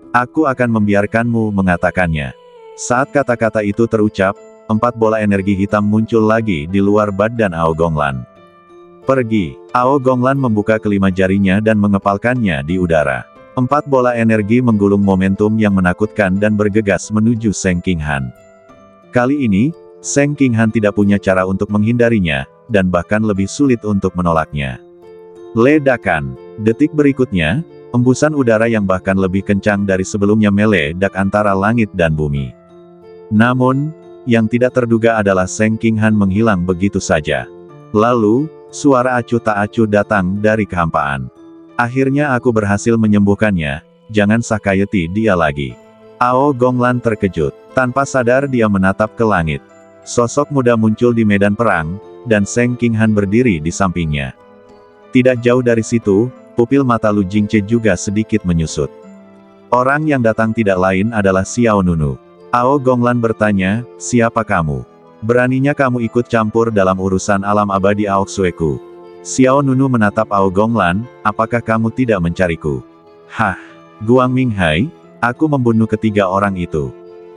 Aku akan membiarkanmu mengatakannya. Saat kata-kata itu terucap, 4 bola energi hitam muncul lagi di luar badan Ao Gonglan. Pergi. Ao Gonglan membuka kelima jarinya dan mengepalkannya di udara. 4 bola energi menggulung momentum yang menakutkan dan bergegas menuju Seng Qinghan. Kali ini, Seng Qinghan tidak punya cara untuk menghindarinya, dan bahkan lebih sulit untuk menolaknya. Ledakan. Detik berikutnya, embusan udara yang bahkan lebih kencang dari sebelumnya meledak antara langit dan bumi. Namun, yang tidak terduga adalah Seng Qinghan menghilang begitu saja. Lalu, suara acuh tak acuh datang dari kehampaan. Akhirnya aku berhasil menyembuhkannya, jangan sakayati dia lagi. Ao Gonglan terkejut. Tanpa sadar dia menatap ke langit. Sosok muda muncul di medan perang, dan Seng Qinghan berdiri di sampingnya. Tidak jauh dari situ, pupil mata Lu Jingce juga sedikit menyusut. Orang yang datang tidak lain adalah Xiao Nunu. Ao Gonglan bertanya, siapa kamu? Beraninya kamu ikut campur dalam urusan alam abadi Aoksueku? Xiao Nunu menatap Ao Gonglan, apakah kamu tidak mencariku? Guang Minghai, aku membunuh ketiga orang itu.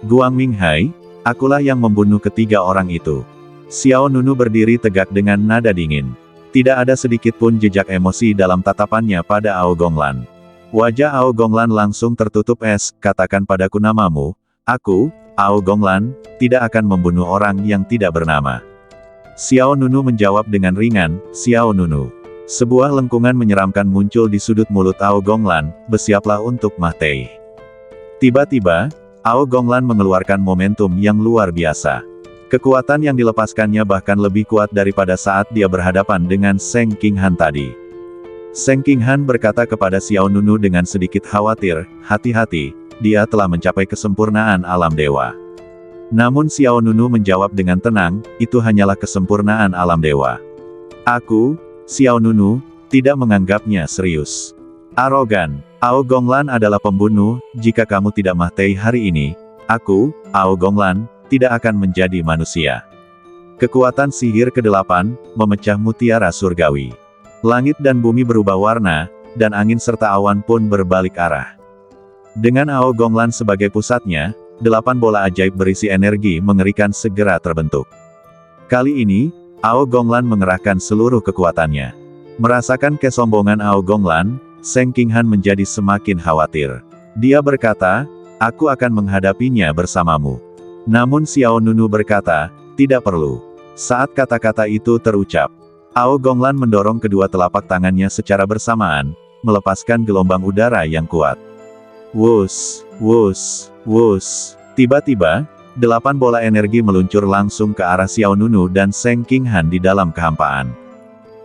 Guang Minghai, akulah yang membunuh ketiga orang itu. Xiao Nunu berdiri tegak dengan nada dingin. Tidak ada sedikit pun jejak emosi dalam tatapannya pada Ao Gonglan. Wajah Ao Gonglan langsung tertutup es, katakan padaku namamu, aku, Ao Gonglan, tidak akan membunuh orang yang tidak bernama. Xiao Nunu menjawab dengan ringan, Xiao Nunu. Sebuah lengkungan menyeramkan muncul di sudut mulut Ao Gonglan, bersiaplah untuk mati. Tiba-tiba, Ao Gonglan mengeluarkan momentum yang luar biasa. Kekuatan yang dilepaskannya bahkan lebih kuat daripada saat dia berhadapan dengan Seng Qinghan tadi. Seng Qinghan berkata kepada Xiao Nunu dengan sedikit khawatir, hati-hati, dia telah mencapai kesempurnaan alam dewa. Namun Xiao Nunu menjawab dengan tenang, itu hanyalah kesempurnaan alam dewa. Aku, Xiao Nunu, tidak menganggapnya serius. Arogan. Ao Gonglan adalah pembunuh, jika kamu tidak mati hari ini, aku, Ao Gonglan, tidak akan menjadi manusia. Kekuatan sihir ke-8, memecah mutiara surgawi. Langit dan bumi berubah warna, dan angin serta awan pun berbalik arah. Dengan Ao Gonglan sebagai pusatnya, 8 bola ajaib berisi energi mengerikan segera terbentuk. Kali ini, Ao Gonglan mengerahkan seluruh kekuatannya. Merasakan kesombongan Ao Gonglan, Seng Qinghan menjadi semakin khawatir. Dia berkata, aku akan menghadapinya bersamamu. Namun Xiao Nunu berkata, tidak perlu. Saat kata-kata itu terucap, Ao Gonglan mendorong kedua telapak tangannya secara bersamaan, melepaskan gelombang udara yang kuat. Wush, wush, wush. Tiba-tiba, 8 bola energi meluncur langsung ke arah Xiao Nunu dan Seng Qinghan di dalam kehampaan.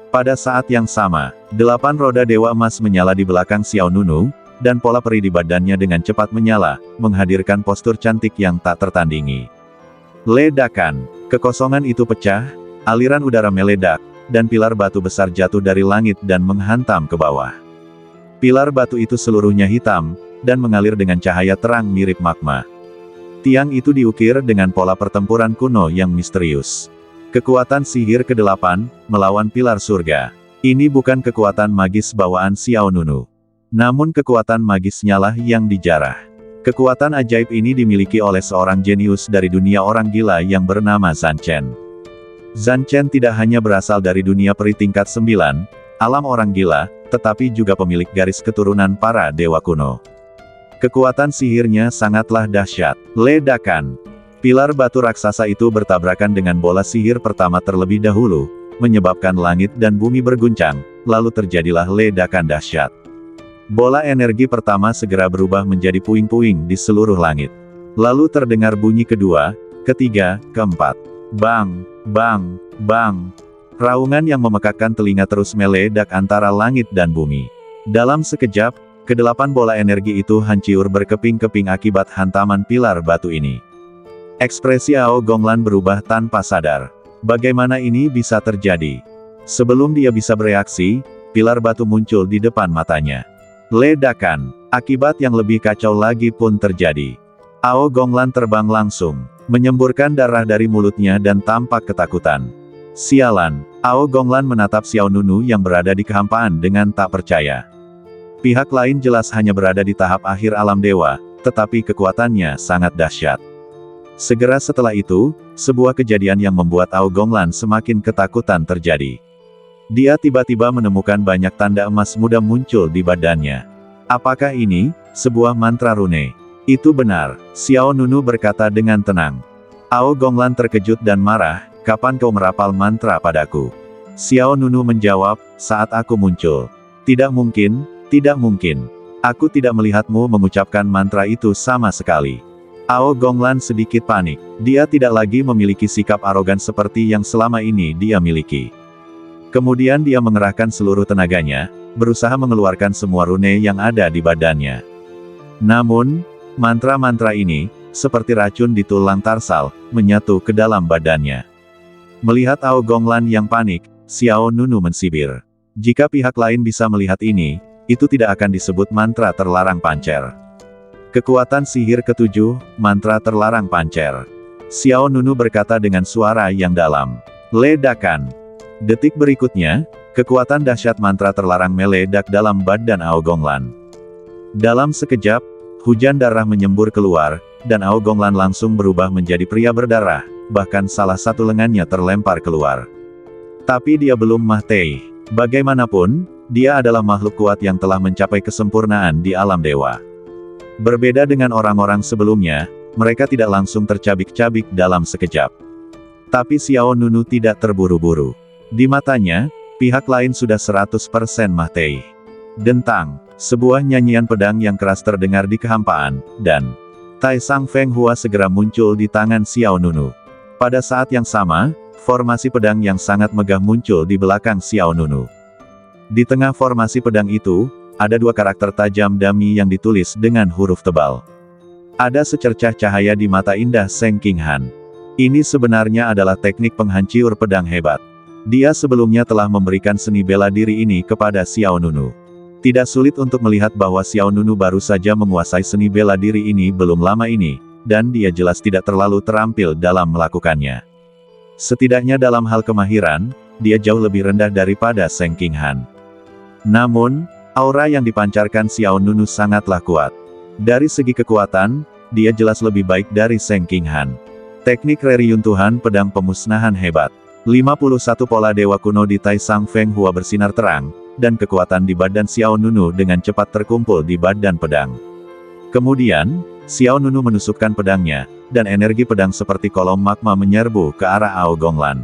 Pada saat yang sama, 8 roda dewa emas menyala di belakang Xiao Nunu, dan pola peri di badannya dengan cepat menyala, menghadirkan postur cantik yang tak tertandingi. Ledakan. Kekosongan itu pecah, aliran udara meledak, dan pilar batu besar jatuh dari langit dan menghantam ke bawah. Pilar batu itu seluruhnya hitam, dan mengalir dengan cahaya terang mirip magma. Tiang itu diukir dengan pola pertempuran kuno yang misterius. Kekuatan sihir ke-8, melawan pilar surga. Ini bukan kekuatan magis bawaan Xiao Nunu. Namun kekuatan magisnya lah yang dijarah. Kekuatan ajaib ini dimiliki oleh seorang jenius dari dunia orang gila yang bernama Zan Chen. Zan Chen tidak hanya berasal dari dunia peri tingkat 9, alam orang gila, tetapi juga pemilik garis keturunan para dewa kuno. Kekuatan sihirnya sangatlah dahsyat. Ledakan. Pilar batu raksasa itu bertabrakan dengan bola sihir pertama terlebih dahulu, menyebabkan langit dan bumi berguncang, lalu terjadilah ledakan dahsyat. Bola energi pertama segera berubah menjadi puing-puing di seluruh langit. Lalu terdengar bunyi kedua, ketiga, keempat. Bang, bang, bang. Raungan yang memekakkan telinga terus meledak antara langit dan bumi. Dalam sekejap, kedelapan bola energi itu hancur berkeping-keping akibat hantaman pilar batu ini. Ekspresi Ao Gonglan berubah tanpa sadar. Bagaimana ini bisa terjadi? Sebelum dia bisa bereaksi, pilar batu muncul di depan matanya. Ledakan. Akibat yang lebih kacau lagi pun terjadi. Ao Gonglan terbang langsung, menyemburkan darah dari mulutnya dan tampak ketakutan. Sialan, Ao Gonglan menatap Xiao Nunu yang berada di kehampaan dengan tak percaya. Pihak lain jelas hanya berada di tahap akhir alam dewa, tetapi kekuatannya sangat dahsyat. Segera setelah itu, sebuah kejadian yang membuat Ao Gonglan semakin ketakutan terjadi. Dia tiba-tiba menemukan banyak tanda emas muda muncul di badannya. Apakah ini sebuah mantra rune? Itu benar, Xiao Nunu berkata dengan tenang. Ao Gonglan terkejut dan marah, kapan kau merapal mantra padaku? Xiao Nunu menjawab, saat aku muncul. Tidak mungkin, tidak mungkin. Aku tidak melihatmu mengucapkan mantra itu sama sekali. Ao Gonglan sedikit panik. Dia tidak lagi memiliki sikap arogan seperti yang selama ini dia miliki. Kemudian dia mengerahkan seluruh tenaganya, berusaha mengeluarkan semua rune yang ada di badannya. Namun, mantra-mantra ini, seperti racun di tulang tarsal, menyatu ke dalam badannya. Melihat Ao Gonglan yang panik, Xiao Nunu mensibir. Jika pihak lain bisa melihat ini, itu tidak akan disebut mantra terlarang pancer. Kekuatan sihir ketujuh, mantra terlarang pancer. Xiao Nunu berkata dengan suara yang dalam. Ledakan. Detik berikutnya, kekuatan dahsyat mantra terlarang meledak dalam badan Ao Gonglan. Dalam sekejap, hujan darah menyembur keluar, dan Ao Gonglan langsung berubah menjadi pria berdarah, bahkan salah satu lengannya terlempar keluar. Tapi dia belum mati. Bagaimanapun, dia adalah makhluk kuat yang telah mencapai kesempurnaan di alam dewa. Berbeda dengan orang-orang sebelumnya, mereka tidak langsung tercabik-cabik dalam sekejap. Tapi Xiao Nunu tidak terburu-buru. Di matanya, pihak lain sudah 100% mati. Dentang, sebuah nyanyian pedang yang keras terdengar di kehampaan, dan Tai Sang Feng Hua segera muncul di tangan Xiao Nunu. Pada saat yang sama, formasi pedang yang sangat megah muncul di belakang Xiao Nunu. Di tengah formasi pedang itu, ada dua karakter tajam dami yang ditulis dengan huruf tebal. Ada secercah cahaya di mata indah Seng King Han. Ini sebenarnya adalah teknik penghancur pedang hebat. Dia sebelumnya telah memberikan seni bela diri ini kepada Xiao Nunu. Tidak sulit untuk melihat bahwa Xiao Nunu baru saja menguasai seni bela diri ini belum lama ini, dan dia jelas tidak terlalu terampil dalam melakukannya. Setidaknya dalam hal kemahiran, dia jauh lebih rendah daripada Seng King Han. Namun, aura yang dipancarkan Xiao Nunu sangatlah kuat. Dari segi kekuatan, dia jelas lebih baik dari Seng King Han. Teknik reruntuhan pedang pemusnahan hebat. 51 pola dewa kuno di Tai Sang Feng Hua bersinar terang, dan kekuatan di badan Xiao Nunu dengan cepat terkumpul di badan pedang. Kemudian, Xiao Nunu menusukkan pedangnya, dan energi pedang seperti kolom magma menyerbu ke arah Ao Gonglan.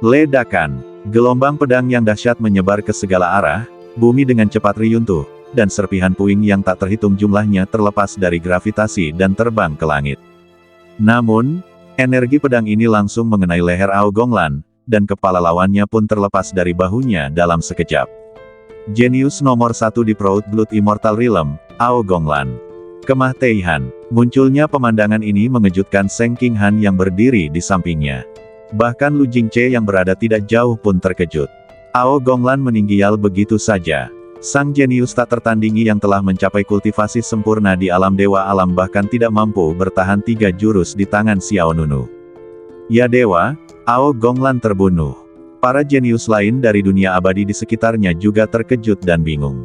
Ledakan. Gelombang pedang yang dahsyat menyebar ke segala arah, bumi dengan cepat reruntuh, dan serpihan puing yang tak terhitung jumlahnya terlepas dari gravitasi dan terbang ke langit. Namun, energi pedang ini langsung mengenai leher Ao Gonglan, dan kepala lawannya pun terlepas dari bahunya dalam sekejap. Jenius nomor 1 di Proud Blood Immortal Realm, Ao Gonglan. Kematian. Munculnya pemandangan ini mengejutkan Seng King Han yang berdiri di sampingnya. Bahkan Lu Jingche yang berada tidak jauh pun terkejut. Ao Gonglan meninggal begitu saja. Sang jenius tak tertandingi yang telah mencapai kultivasi sempurna di alam dewa alam bahkan tidak mampu bertahan 3 jurus di tangan Xiao Nunu. Ya dewa, Ao Gonglan terbunuh. Para jenius lain dari dunia abadi di sekitarnya juga terkejut dan bingung.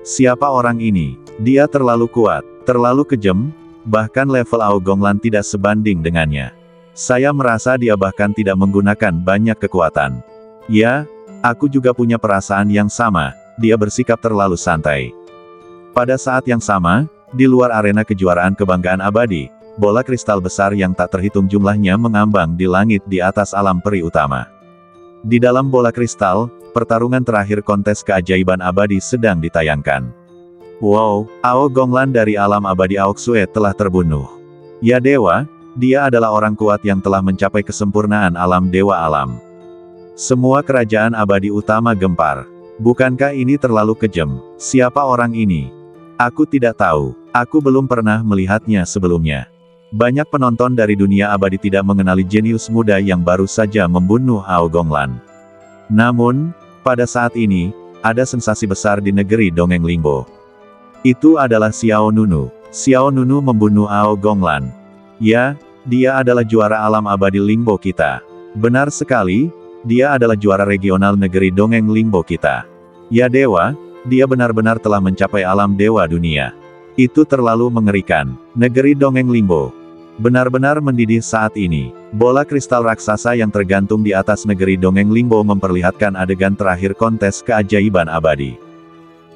Siapa orang ini? Dia terlalu kuat, terlalu kejam, bahkan level Ao Gonglan tidak sebanding dengannya. Saya merasa dia bahkan tidak menggunakan banyak kekuatan. Ya, aku juga punya perasaan yang sama, dia bersikap terlalu santai. Pada saat yang sama, di luar arena kejuaraan kebanggaan abadi, bola kristal besar yang tak terhitung jumlahnya mengambang di langit di atas alam peri utama. Di dalam bola kristal, pertarungan terakhir kontes keajaiban abadi sedang ditayangkan. Wow, Ao Gonglan dari alam abadi Aoksue telah terbunuh. Ya dewa, dia adalah orang kuat yang telah mencapai kesempurnaan alam dewa alam. Semua kerajaan abadi utama gempar. Bukankah ini terlalu kejam? Siapa orang ini? Aku tidak tahu. Aku belum pernah melihatnya sebelumnya. Banyak penonton dari dunia abadi tidak mengenali jenius muda yang baru saja membunuh Ao Gonglan. Namun, pada saat ini, ada sensasi besar di negeri dongeng Lingbo. Itu adalah Xiao Nunu. Xiao Nunu membunuh Ao Gonglan. Ya, dia adalah juara alam abadi Lingbo kita. Benar sekali, dia adalah juara regional negeri dongeng Lingbo kita. Ya dewa, dia benar-benar telah mencapai alam dewa dunia. Itu terlalu mengerikan. Negeri dongeng Lingbo benar-benar mendidih saat ini. Bola kristal raksasa yang tergantung di atas negeri dongeng Lingbo memperlihatkan adegan terakhir kontes keajaiban abadi.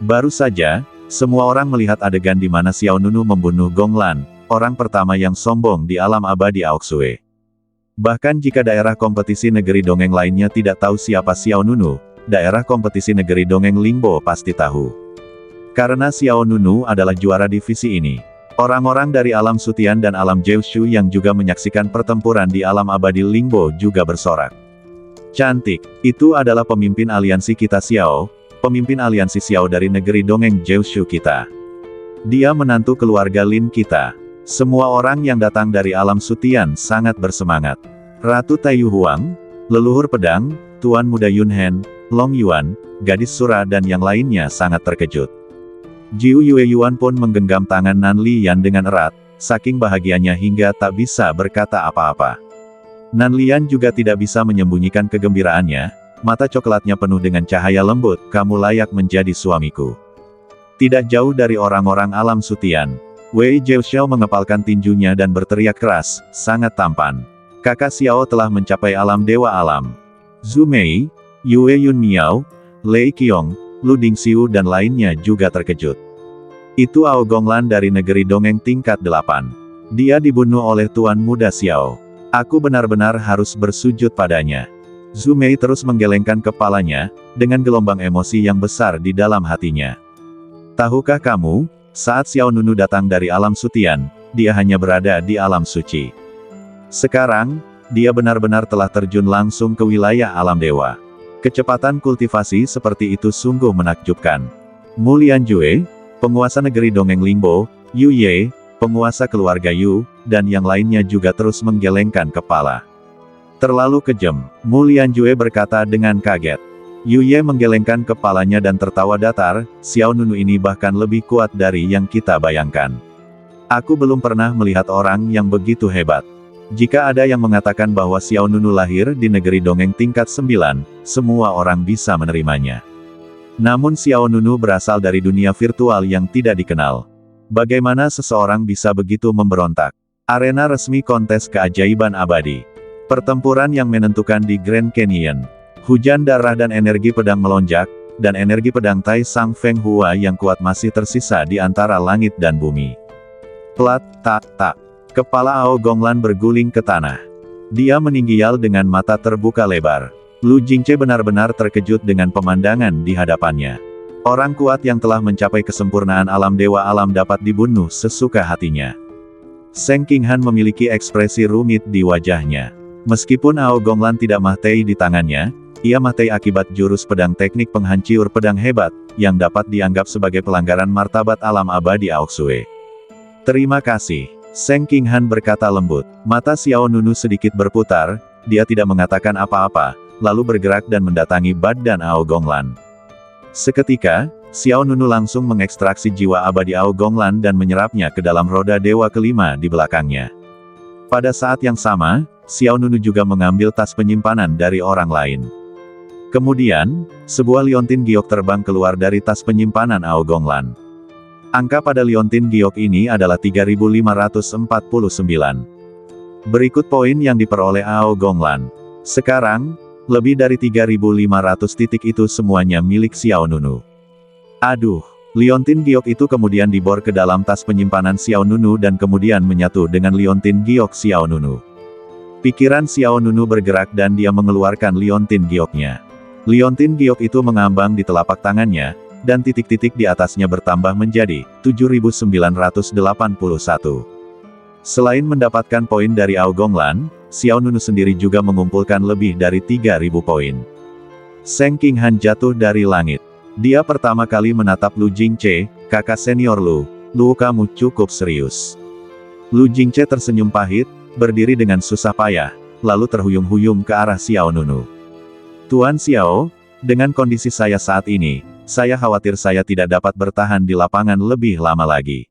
Baru saja, semua orang melihat adegan di mana Xiao Nunu membunuh Gonglan, orang pertama yang sombong di alam abadi Aoksue. Bahkan jika daerah kompetisi negeri dongeng lainnya tidak tahu siapa Xiao Nunu, daerah kompetisi negeri dongeng Lingbo pasti tahu. Karena Xiao Nunu adalah juara divisi ini. Orang-orang dari alam Sutian dan alam Jeushu yang juga menyaksikan pertempuran di alam abadi Lingbo juga bersorak. Cantik, itu adalah pemimpin aliansi kita Xiao, pemimpin aliansi Xiao dari negeri dongeng Jeushu kita. Dia menantu keluarga Lin kita. Semua orang yang datang dari alam Sutian sangat bersemangat. Ratu Taiyu Huang, leluhur pedang, Tuan Muda Yunhen, Long Yuan, gadis Sura dan yang lainnya sangat terkejut. Jiu Yue Yuan pun menggenggam tangan Nan Liyan dengan erat, saking bahagianya hingga tak bisa berkata apa-apa. Nan Liyan juga tidak bisa menyembunyikan kegembiraannya, mata coklatnya penuh dengan cahaya lembut, kamu layak menjadi suamiku. Tidak jauh dari orang-orang alam Sutian, Wei Jiuxiao mengepalkan tinjunya dan berteriak keras, sangat tampan. Kakak Xiao telah mencapai alam dewa alam. Zhu Mei, Yue Yun Miao, Lei Qiong, Lu Dingxiu dan lainnya juga terkejut. Itu Ao Gonglan dari negeri dongeng tingkat 8. Dia dibunuh oleh Tuan Muda Xiao. Aku benar-benar harus bersujud padanya. Zhu Mei terus menggelengkan kepalanya, dengan gelombang emosi yang besar di dalam hatinya. Tahukah kamu, saat Xiao Nunu datang dari alam Sutian, dia hanya berada di alam suci. Sekarang, dia benar-benar telah terjun langsung ke wilayah alam dewa. Kecepatan kultivasi seperti itu sungguh menakjubkan. Mu Lianjue, penguasa negeri dongeng Lingbo, Yu Ye, penguasa keluarga Yu, dan yang lainnya juga terus menggelengkan kepala. Terlalu kejam, Mu Lianjue berkata dengan kaget. Yu Ye menggelengkan kepalanya dan tertawa datar, Xiao Nunu ini bahkan lebih kuat dari yang kita bayangkan. Aku belum pernah melihat orang yang begitu hebat. Jika ada yang mengatakan bahwa Xiao Nunu lahir di negeri dongeng tingkat 9, semua orang bisa menerimanya. Namun Xiao Nunu berasal dari dunia virtual yang tidak dikenal. Bagaimana seseorang bisa begitu memberontak? Arena resmi kontes keajaiban abadi. Pertempuran yang menentukan di Grand Canyon. Hujan darah dan energi pedang melonjak, dan energi pedang Tai Sang Feng Hua yang kuat masih tersisa di antara langit dan bumi. Plat, tak, tak. Kepala Ao Gonglan berguling ke tanah. Dia meninggial dengan mata terbuka lebar. Lu Jingce benar-benar terkejut dengan pemandangan di hadapannya. Orang kuat yang telah mencapai kesempurnaan alam dewa alam dapat dibunuh sesuka hatinya. Seng Qinghan memiliki ekspresi rumit di wajahnya. Meskipun Ao Gonglan tidak mati di tangannya, ia mati akibat jurus pedang teknik penghancur pedang hebat, yang dapat dianggap sebagai pelanggaran martabat alam abadi Aoksue. Terima kasih. Seng Qinghan berkata lembut. Mata Xiao Nunu sedikit berputar, dia tidak mengatakan apa-apa, lalu bergerak dan mendatangi badan Ao Gonglan. Seketika, Xiao Nunu langsung mengekstraksi jiwa abadi Ao Gonglan dan menyerapnya ke dalam roda dewa kelima di belakangnya. Pada saat yang sama, Xiao Nunu juga mengambil tas penyimpanan dari orang lain. Kemudian, sebuah liontin giok terbang keluar dari tas penyimpanan Ao Gonglan. Angka pada liontin giok ini adalah 3549. Berikut poin yang diperoleh Ao Gonglan. Sekarang, lebih dari 3500 titik itu semuanya milik Xiao Nunu. Aduh, Liontin giok itu kemudian dibor ke dalam tas penyimpanan Xiao Nunu dan kemudian menyatu dengan liontin giok Xiao Nunu. Pikiran Xiao Nunu bergerak dan dia mengeluarkan liontin gioknya. Liontin giok itu mengambang di telapak tangannya, dan titik-titik di atasnya bertambah menjadi 7.981. Selain mendapatkan poin dari Ao Gonglan, Xiao Nunu sendiri juga mengumpulkan lebih dari 3.000 poin. Seng Qinghan jatuh dari langit. Dia pertama kali menatap Lu Jingce, kakak senior Lu. Lu, kamu cukup serius. Lu Jingce tersenyum pahit, berdiri dengan susah payah, lalu terhuyung-huyung ke arah Xiao Nunu. Tuan Xiao, dengan kondisi saya saat ini, saya khawatir saya tidak dapat bertahan di lapangan lebih lama lagi.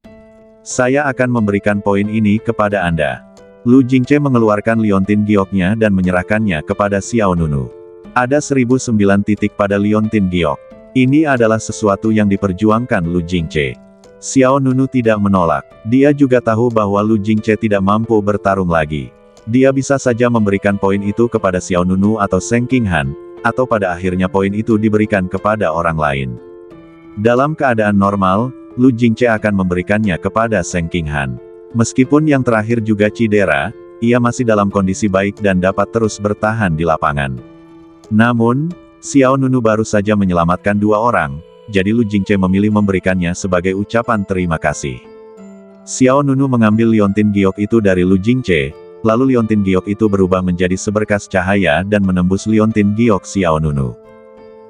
Saya akan memberikan poin ini kepada Anda. Lu Jingce mengeluarkan liontin gioknya dan menyerahkannya kepada Xiao Nunu. Ada 1009 titik pada liontin giok. Ini adalah sesuatu yang diperjuangkan Lu Jingce. Xiao Nunu tidak menolak. Dia juga tahu bahwa Lu Jingce tidak mampu bertarung lagi. Dia bisa saja memberikan poin itu kepada Xiao Nunu atau Seng Qinghan, atau pada akhirnya poin itu diberikan kepada orang lain. Dalam keadaan normal, Lu Jingce akan memberikannya kepada Seng Qinghan. Meskipun yang terakhir juga cedera, ia masih dalam kondisi baik dan dapat terus bertahan di lapangan. Namun, Xiao Nunu baru saja menyelamatkan 2 orang, jadi Lu Jingce memilih memberikannya sebagai ucapan terima kasih. Xiao Nunu mengambil liontin giok itu dari Lu Jingce, lalu liontin giok itu berubah menjadi seberkas cahaya dan menembus liontin giok Xiao Nunu.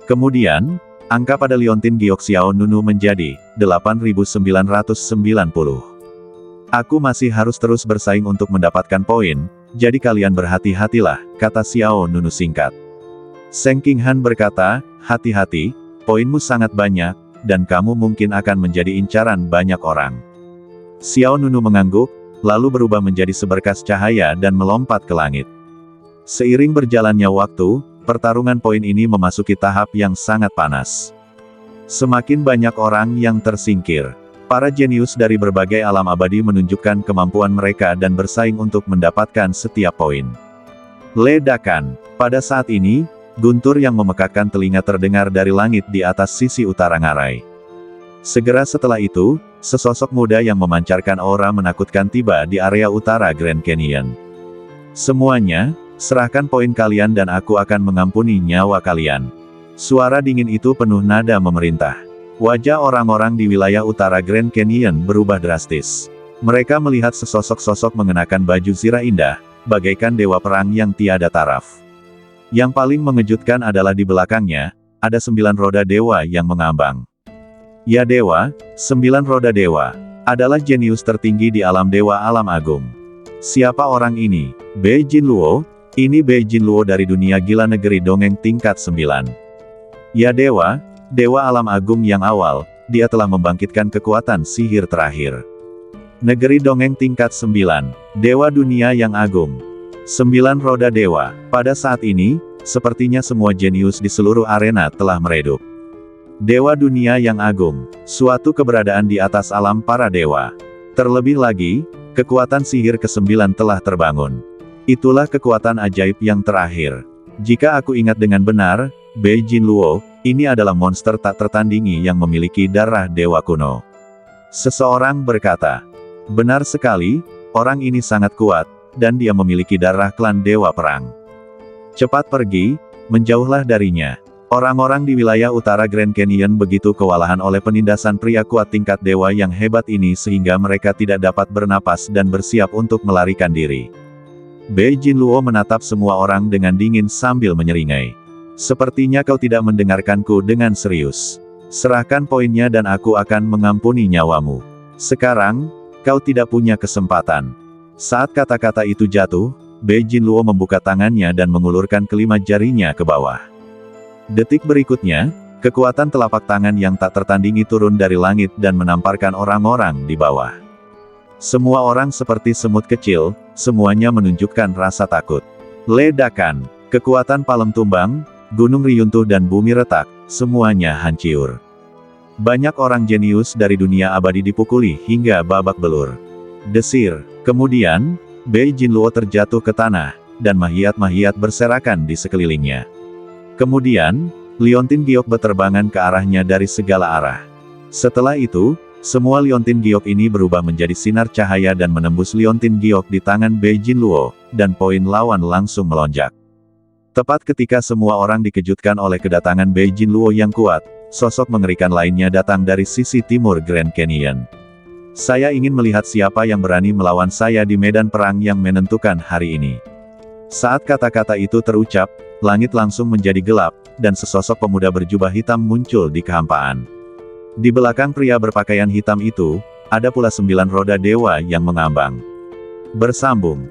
Kemudian, angka pada liontin giok Xiao Nunu menjadi 8.990. Aku masih harus terus bersaing untuk mendapatkan poin, jadi kalian berhati-hatilah, kata Xiao Nunu singkat. Seng Qinghan berkata, hati-hati, poinmu sangat banyak, dan kamu mungkin akan menjadi incaran banyak orang. Xiao Nunu mengangguk, lalu berubah menjadi seberkas cahaya dan melompat ke langit. Seiring berjalannya waktu, pertarungan poin ini memasuki tahap yang sangat panas. Semakin banyak orang yang tersingkir. Para jenius dari berbagai alam abadi menunjukkan kemampuan mereka dan bersaing untuk mendapatkan setiap poin. Ledakan. Pada saat ini, guntur yang memekakkan telinga terdengar dari langit di atas sisi utara ngarai. Segera setelah itu, sesosok muda yang memancarkan aura menakutkan tiba di area utara Grand Canyon. Semuanya, serahkan poin kalian dan aku akan mengampuni nyawa kalian. Suara dingin itu penuh nada memerintah. Wajah orang-orang di wilayah utara Grand Canyon berubah drastis. Mereka melihat sesosok-sosok mengenakan baju zirah indah, bagaikan dewa perang yang tiada taraf. Yang paling mengejutkan adalah di belakangnya, ada 9 roda dewa yang mengambang. Ya dewa, 9 roda dewa, adalah jenius tertinggi di alam dewa alam agung. Siapa orang ini? Bei Jinluo, ini Bei Jinluo dari dunia gila negeri dongeng tingkat 9. Ya dewa, dewa alam agung yang awal, dia telah membangkitkan kekuatan sihir terakhir. Negeri dongeng tingkat 9, dewa dunia yang agung. 9 roda dewa. Pada saat ini, sepertinya semua jenius di seluruh arena telah meredup. Dewa dunia yang agung, suatu keberadaan di atas alam para dewa. Terlebih lagi, kekuatan sihir ke-9 telah terbangun. Itulah kekuatan ajaib yang terakhir. Jika aku ingat dengan benar, Bei Jinluo, ini adalah monster tak tertandingi yang memiliki darah dewa kuno. Seseorang berkata, benar sekali, orang ini sangat kuat, dan dia memiliki darah klan dewa perang. Cepat pergi, menjauhlah darinya. Orang-orang di wilayah utara Grand Canyon begitu kewalahan oleh penindasan pria kuat tingkat dewa yang hebat ini sehingga mereka tidak dapat bernapas dan bersiap untuk melarikan diri. Bei Jinluo menatap semua orang dengan dingin sambil menyeringai. Sepertinya kau tidak mendengarkanku dengan serius. Serahkan poinnya dan aku akan mengampuni nyawamu. Sekarang, kau tidak punya kesempatan. Saat kata-kata itu jatuh, Bei Jinluo membuka tangannya dan mengulurkan kelima jarinya ke bawah. Detik berikutnya, kekuatan telapak tangan yang tak tertandingi turun dari langit dan menamparkan orang-orang di bawah. Semua orang seperti semut kecil, semuanya menunjukkan rasa takut. Ledakan, kekuatan palem tumbang, gunung riyuntuh dan bumi retak, semuanya hancur. Banyak orang jenius dari dunia abadi dipukuli hingga babak belur. Desir. Kemudian, Bei Jinluo terjatuh ke tanah, dan mahiat-mahiat berserakan di sekelilingnya. Kemudian, liontin giok berterbangan ke arahnya dari segala arah. Setelah itu, semua liontin giok ini berubah menjadi sinar cahaya dan menembus liontin giok di tangan Bei Jinluo, dan poin lawan langsung melonjak. Tepat ketika semua orang dikejutkan oleh kedatangan Bei Jinluo yang kuat, sosok mengerikan lainnya datang dari sisi timur Grand Canyon. Saya ingin melihat siapa yang berani melawan saya di medan perang yang menentukan hari ini. Saat kata-kata itu terucap, langit langsung menjadi gelap, dan sesosok pemuda berjubah hitam muncul di kehampaan. Di belakang pria berpakaian hitam itu, ada pula 9 roda dewa yang mengambang. Bersambung.